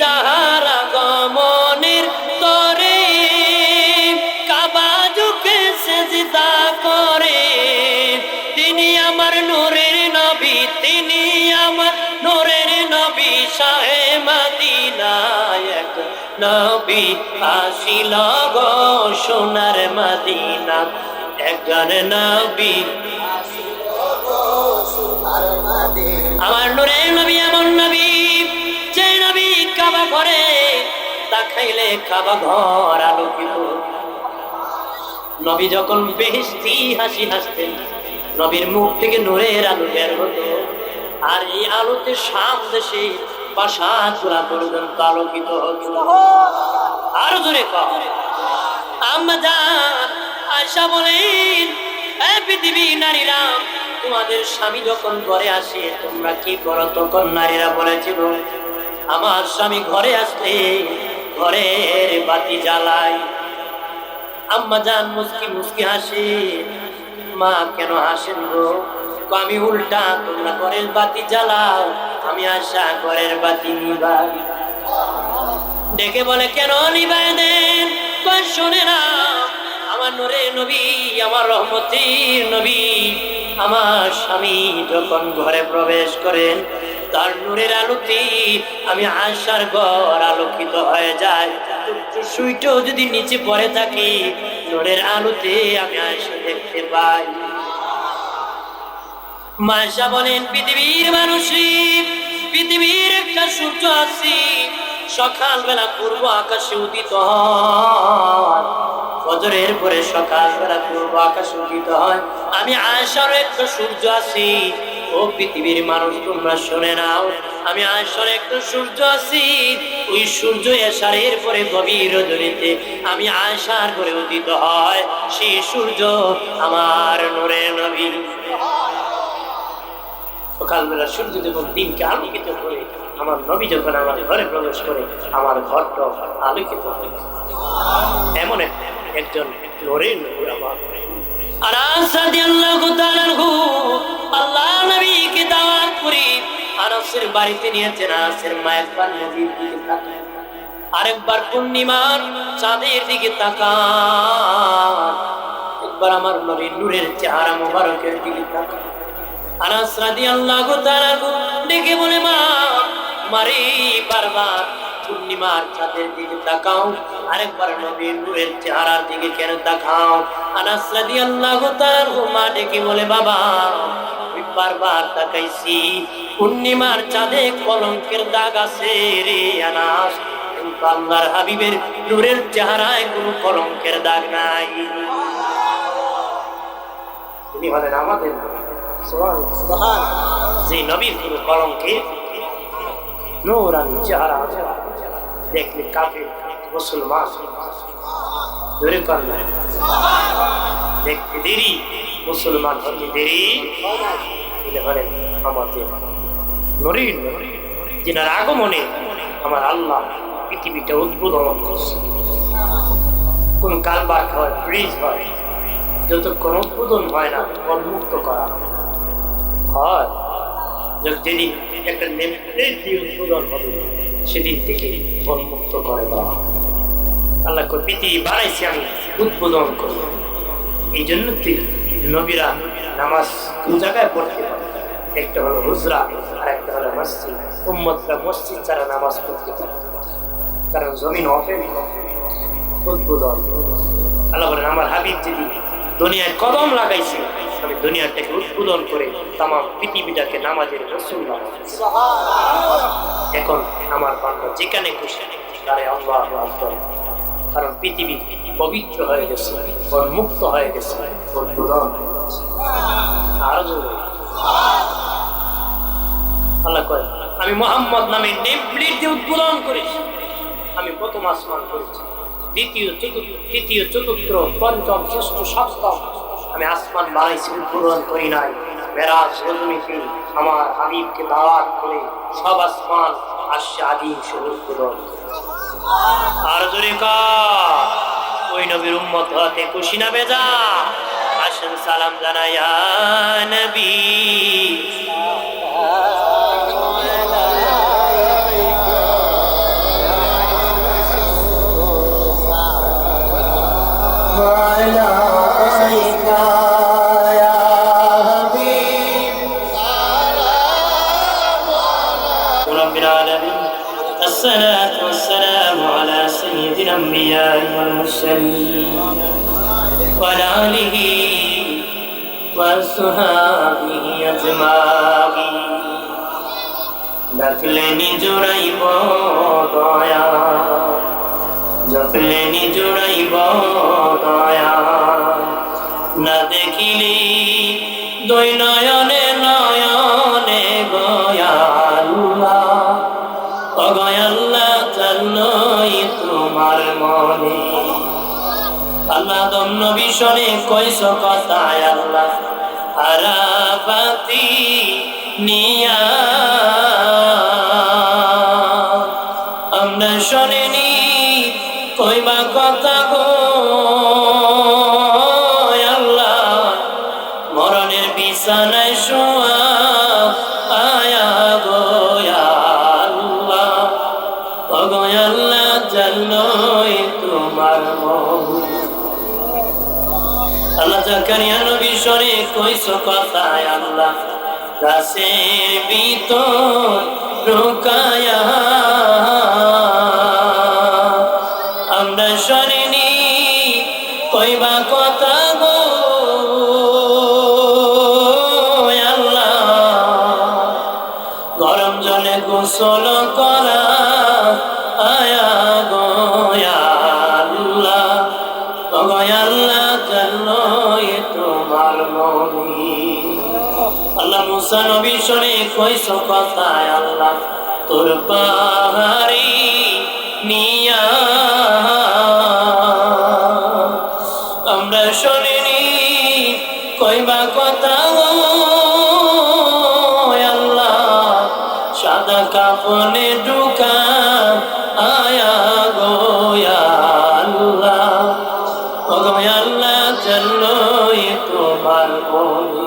যাহার আগমনের তরে কাবা ঝুঁকে সিজদা করে, তিনি আমার নূরের নবী, তিনি আমার নূরের নবী শাহে মদিনা। এক নবী আসিল গো সোনার মদিনা, একজন নবী আমার নূরের নবী, এমন নবী যে নবী কাবা ঘরে তাকাইলে কাবা ঘর আলোকিত। নবী যখন বেহেশতি হাসি হাসতেন, নবীর মুখ থেকে নূরের আলো বের হতো, আর এই আলোতে শাম দেশে প্রাসাদগুলা পর্যন্ত আলোকিত হতো। আরো জোরে কর আম্মা জান আয়েশা বলেন এই পৃথিবীর নারীরা, তোমাদের স্বামী যখন ঘরে আসে তোমরা কি করো? তখন নারীরা বলেছিল আমার স্বামী ঘরে আসলে ঘরের বাতি জ্বালাই। আম্মা জান মুস্কি মুস্কি হাসে। মা কেন হাসেন গো? আমি উল্টা, তোমরা ঘরের বাতি জ্বালাও, আমি আশা ঘরের বাতি নিবাই। ডেকে বলে কেন নিবাই দেন? কই শোনে না, আমার নূরের নবী, আমার রহমতের নবী, আমার স্বামী যখন ঘরে প্রবেশ করেন তার নূরের আলোতে আমি আশার ঘর আলোকিত হয়ে যায়। সুইটাও যদি নিচে পড়ে থাকি নূরের আলোতে আমি আশা দেখতে পাই। মায়েশা বলেন পৃথিবীর মানুষই, পৃথিবীর একটা সূর্য আছে, সকালবেলা পূর্ব আকাশে উদিত হয়, ফজরের পরে সকালবেলা পূর্ব আকাশ উদিত হয়, আমি আয়েশার একটা সূর্য আছি। ও পৃথিবীর মানুষ তোমরা শুনে নাও, আমি আয়েশার একটা সূর্য আছি। ওই সূর্য এশারের পরে গভীর রজনীতে আমি আয়েশার করে উদিত হয়। সেই সূর্য আমার নূরের নবী। সকালবেলা সূর্য যখন দিনকে আলোকিত করে, আমার নবী যখন আমার ঘরে প্রবেশ করে, আমার ঘরটা আলোকিত হয়। এমন একজন নূরের নূর আমার। আনাস রাদিয়াল্লাহু তাআলা আনহু আল্লাহ নবীকে দাওয়াত করে আনাসের বাড়িতে নিয়েছেন। আনাসের মা একবার নবীর দিকে তাকান, আরেকবার পূর্ণিমার চাঁদের দিকে তাকান, একবার আমার নবীর নূরের চেহারা মোবারকের দিকে তাকান। আনাস রাদিয়াল্লাহু তাআলা আনহু ডেকে বলে, মা মারি বারবার পূর্ণিমার চাঁদের দিকে তাকাও, আরেকবার নবীর নূরের চেহারার দিকে কেন তাকাও? আনাস রাদিয়াল্লাহু তাআলা আনহু মা ডেকে বলে, বাবা আমি বারবার তাকাইছি, পূর্ণিমার চাঁদে কলঙ্কের দাগ আছে রে আনাস, কিন্তু আল্লাহর হাবিবের নূরের চেহারায় কোনো কলঙ্কের দাগ নাই। তিনি হলেন আমাদের যে নবীর কোনো কলঙ্কে নূরানি চেহারা দেখলে কাফের মুসলমান ধরে করবে, দেখতে দেরি মুসলমান হতে দেরি। হলেন আমাদের নূরের নবী, যিনার আগমনে আমার আল্লাহ পৃথিবীটা উদ্বোধন করছে। কোন কালবার হয়, ব্রিজ হয়, যতক্ষণ উদ্বোধন হয় না উন্মুক্ত করা হয়। যেদিন একটা নেম প্লেট দিয়ে উদ্বোধন হবে, সেদিন থেকে উন্মুক্ত করে দেওয়া। আল্লাহ পৃথিবী বানাইছি আমি উদ্বোধন করব। এই জন্য নবীরা নামাজ দু জায়গায় পড়তে পারে, একটা হলো হুজরা আর একটা হলো মসজিদ। উম্মতরা মসজিদ ছাড়া নামাজ পড়তে পারে, কারণ জমিন অফেন উদ্বোধন। আল্লাহ বলেন, আমার হাবিব যদি দুনিয়ায় কদম লাগাইছে, আমি দুনিয়াটাকে উদ্বোধন করে তাম পৃথিবীটাকে নামাজের রসুল বানাইছি। এখন আমার বান্দা যেখানে খুশি তারে আল্লাহু আকবার, কারণ পৃথিবী পবিত্র হয়ে গেছে, উন্মুক্ত হয়ে গেছে, উদ্বোধন হয়ে গেছে। আরো জোরে আল্লাহ কয়, আমি মুহাম্মদ নামে নেম প্লেট দিয়ে উদ্বোধন করেছি। আমি প্রথম আসমান করেছি, দ্বিতীয়, তৃতীয়, চতুর্থ, পঞ্চম, ষষ্ঠ, সপ্তম আমি আসমান বানাইছি, উদ্বোধন করি নাই। মেরাজ রজনীতে আমার হাবিবকে দাওয়াত করে সব আসমান আসছে আদিম সে উদ্বোধন। আর জোরে কর, ওই নবীর উম্মত হতে খুশি না বেজা? আসেন সালাম জানাই, ইয়া নবী الصلاة والسلام على سيد الأنبياء والمرسلين وعلى آله وصحبه أجمعين। ডাকলেনি জোড়াইব দয়া, জপলেনি জোড়াইব দয়া, না দেখিলি দুই নয়নে নয়নে গয়াল্লাহ, অগয়াল্লাহ জান্নই তোমার মনে। আল্লাহ দন্ন ভীষণে কইস কথায় আল্লাহ হারাবাতি নিয়া, আমরা শোনেনি কইবা কথা গো আল্লাহ, মরণের বিছানায় শোয়া আয়া গো আল্লাহ, অগয়াল্লাহ জান্নই তোমার মনে। আল্লাহ জাকারিয়া নবী শরে কইস কথায় আল্লাহ গাছের ভিতর লুকায়া, আমরা শুনিনি কইবা কথা গো আল্লাহ, গরম জলে গোসল করা আয়া গো আল্লাহ, মুসা নবী শুনে কইছ কথায় আল্লাহ তোর পাহাড়ি নিয়া আমরা শুনিনি কইবা কথা আল্লাহ সাদা কাফনে ঢুকা আয়া গোয়া আল্লাহ ও গোয়া আল্লাহ চলোই তোমার বলি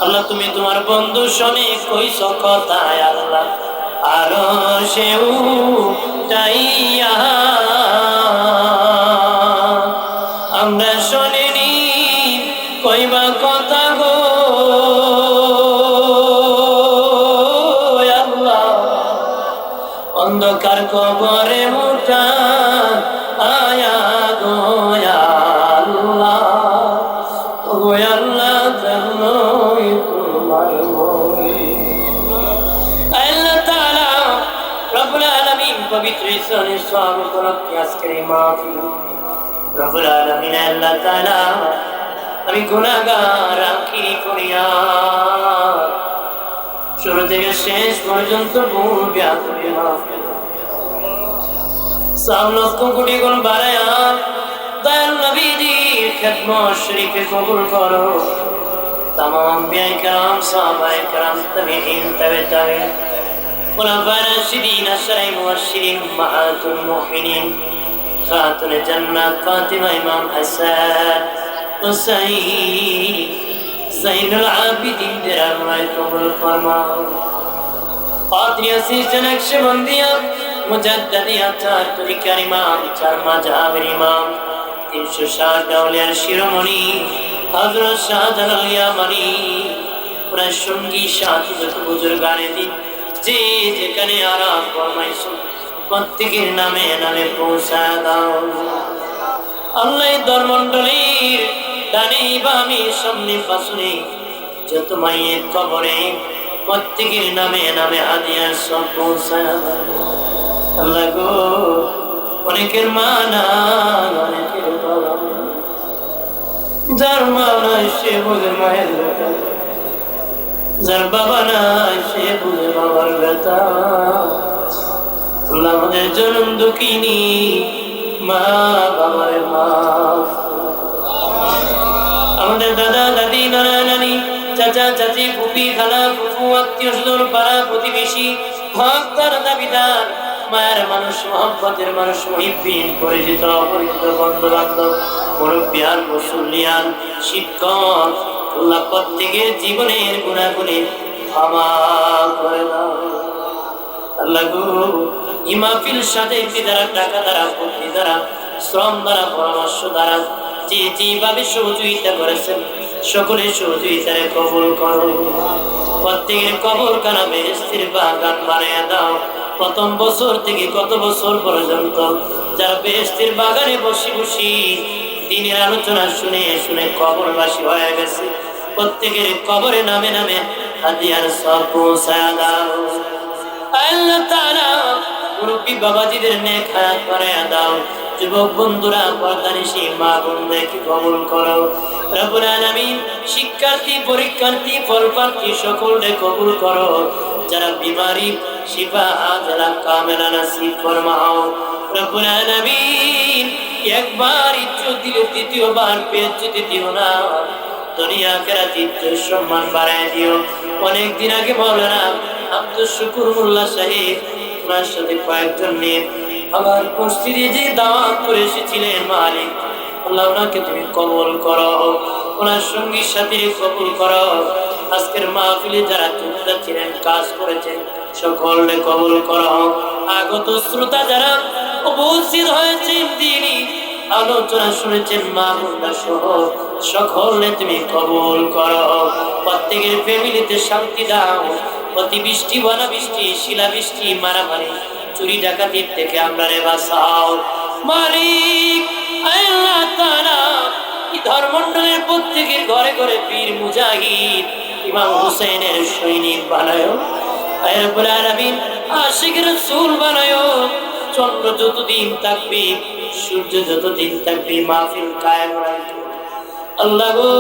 আল্লাহ তুমি তোমার বন্ধু শুনে কইছ কথায় আল্লাহ আর সেও চাইয়া আমরা শুনিনি কইবা কথা গো আল্লাহ অন্ধকার কবরে মুঠা আয়া গো আল্লাহ গো আল্লাহ জানোই তোমার বলি আল্লাহ তাআলা রব্বুল আলামিন পবিত্র ইসলামের সওয়াব উপলক্ষে আজকের এই মাহফিল রব্বুল আলামিন আল্লাহ তাআলা আমি গুনাহগার আখিরি ফরিয়াদ শুরু থেকে শেষ পর্যন্ত ভুল ব্যাকুলে মাফ করে সব লক্ষ কোটি গুণ বাড়ায়া দয়াল নবীজির খিদমত শরীফে কবুল করো तमाम अंबियाए किराम सहाबाए किराम ताबीईन तबे ताबीईन खुलाफाए राशिदीन अशरे मुबश्शिरीन उम्महातुल मुमिनीन खातुन जन्नत फातिमा इमाम हसन हुसैन ज़ैनुल आबिदीन तेरा रुए कबूल फरमाओ कादरिया सिस्टम नक्शबंदिया मुजद्दिदिया चार तरीक़ार इमाम चार मज़हबेर इमाम 360 औलियार शिरोमणि हज़रत शाहजालाल यामानी पुरा सঙ্গী সাথী যত বুজুর্গানে দিন যে যেখানে আরাম ফরমাইছো প্রত্যেকের নামে নামে পৌঁছা দাও আল্লাহ দরমণ্ডলীর ডানে বামে সামনে পাশে যত মায়ের কবরে প্রত্যেকের নামে নামে হাদিয়া সব পৌঁছা আল্লাহ গো অনেকের মা নাই অনেকের বাবা যার মা নাই সে বুঝে মায়ের ব্যথা যার বাবা নাই সে বুঝে বাবার ব্যথা আল্লাহ আমাদের জনম দুঃখিনী মা বাবার মা আমাদের দাদা দাদি নানা নানি চাচা চাচি ফুপি খালা ফুফু আত্মীয় স্বজন পাড়া প্রতিবেশী হক তার দাবিদার মায়ের মানুষ মহব্বতের মানুষ মুহিব্বিন পরিচিত অপরিচিত বন্ধু বান্ধব মুরব্বিয়ান মুসল্লিয়ান শিক্ষক আল্লাহ প্রত্যেকের জীবনের গুণাগুণে ক্ষমা করে দাও আল্লাহ গো এই মাহফিল সাথে দ্বারা টাকা দ্বারা বুদ্ধি দ্বারা শ্রম দ্বারা পরামর্শ দ্বারা যে যেভাবে সহযোগিতা করেছেন সকলের সহযোগিতারে কবুল করো প্রত্যেকের কবর কানা বেহেশতের বাগান বানিয়ে দাও প্রথম বছর থেকে কত বছর পর্যন্ত যারা বেহেশতের বাগানে বসে বসে দিনের আলোচনা শুনে শুনে কবরবাসী হয়ে গেছে প্রত্যেকের কবরে নামে নামে হাদিয়ার সব পৌঁছায়া দাও আল্লাহ তাআলা মুরব্বি বাবাজিদের নেক হায়াত বাড়ায়া দাও যুবক বন্ধুরা পর্দানিশী মা বোনদেরকে কবুল করো রব্বুল আলামিন শিক্ষার্থী পরীক্ষার্থী ফলপ্রার্থী সকলকে কবুল করো যারা বিমারি শিফা আজলা কামেলা নসিব ফরমাও রব্বুল আলামিন একবার ইজ্জত দিলে দ্বিতীয়বার বেইজ্জতি দিও না দুনিয়া আখিরাত ইজ্জত সম্মান বাড়ায় দিও অনেক দিন আগে মাওলানা আব্দুল শুকুর মোল্লা সাহেব ওনার সাথে কয়েকজন নিয়ে আমার মসজিদে যে দাওয়াত করে এসেছিলেন মালিক আল্লাহ ওনাকে তুমি কবুল করো ওনার সঙ্গী সাথীর কবুল করো আজকের মাহফিলে যারা যোদ্ধা ছিলেন কাজ করেছেন সকলকে কবুল করো আগত শ্রোতা যারা উপস্থিত হয়েছেন দিনই আলোচনা শুনেছেন মা বোনরা সহ সকলে তুমি কবুল করো প্রত্যেকের ফ্যামিলিতে শান্তি দাও অতিবৃষ্টি বনাবৃষ্টি শিলাবৃষ্টি মারামারি চুরি ডাকাতির থেকে আমরা রে বাঁচাও মালিক আল্লাহ তাআলা এই ধর্মমণ্ডলের প্রত্যেকের ঘরে ঘরে বীর মুজাহিদ ইমাম হুসাইনের সৈনিক বানায়ো আয় রব্বুল আলামিন আশিক রাসূল বানায়ো চন্দ্র যতদিন থাকবে সূর্য যতদিন থাকবে মাহফিল কায়েম রাখো আল্লাহ গো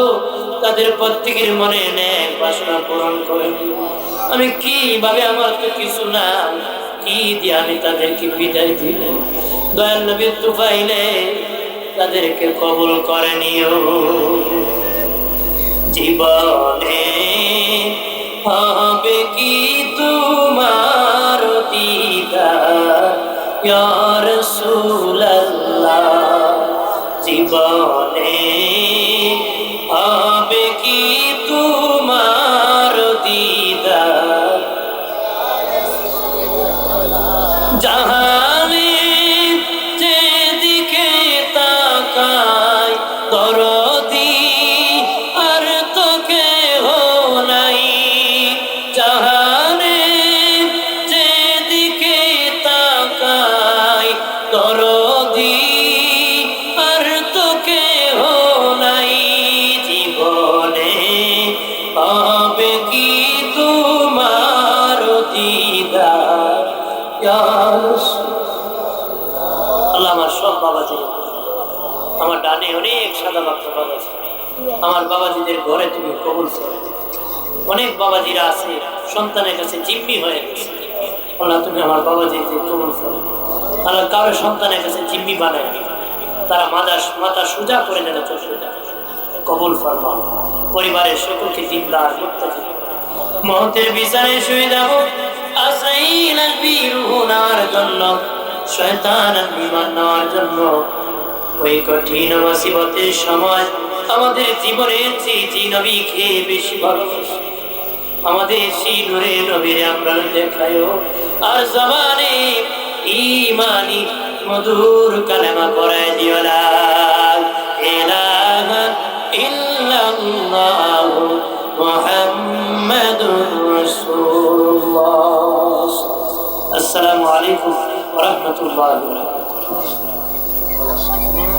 তাদের প্রত্যেকের মনে নেক বাসনা পূরণ করে দিও। আমি কিভাবে, আমার তো কিছু না, কি দিয়ে আমি তাদেরকে বিদায় দিব? দয়াল নবীর তুফাইলে তাদেরকে কবুল করে নিও। জীবনে হবে কি তোমার দিদার ইয়া রাসূলুল্লাহ, জীবনে হবে কি তোমার দিদার, জাহানে যেদিকে তাকাই দরদি আর তো কেহ নাই, জাহানে যেদিকে তাকাই দরদি আর তো কেহ নাই, জীবনে হবে কি তোমার দিদার ইয়া রাসূলুল্লাহ। আল্লাহ আমার সব বাবাজি, আমার ডানে অনেক সাদা বাচ্চা বাবাজি, আমার বাবাজিদের ঘরে তুমি কবুল করো। অনেক বাবাজিরা আছে সন্তানের কাছে জিম্মি হয়ে গেছে, আল্লাহ তুমি আমার বাবাজিদের কবুল করো। আল্লাহ কারো সন্তানের কাছে জিম্মি বানায়, তারা মাথা সোজা করে দেন, কবুল ফরমাও। পরিবারের সকলকে দিনদার মুত্তাকি মহতের বিচারে শুয়ে যাবো, আসাইল বিরুহ নেওয়ার জন্য, শয়তান বিমান নেওয়ার জন্য। ওই কঠিন মুসিবতের সময় আমাদের জীবনের যে নবীকে বেশি ভালোবাসি, আমাদের সেই নূরে নবীরে আমরা দেখায়ও, আর জবানে ঈমানি মধুর কালেমা পড়ায় দিও, লা ইলাহা ইল্লাল্লাহু মুহাম্মাদুর রাসূলুল্লাহ। আসসালামু আলাইকুম ওয়া রাহমাতুল্লাহি ওয়া বারাকাতুহু।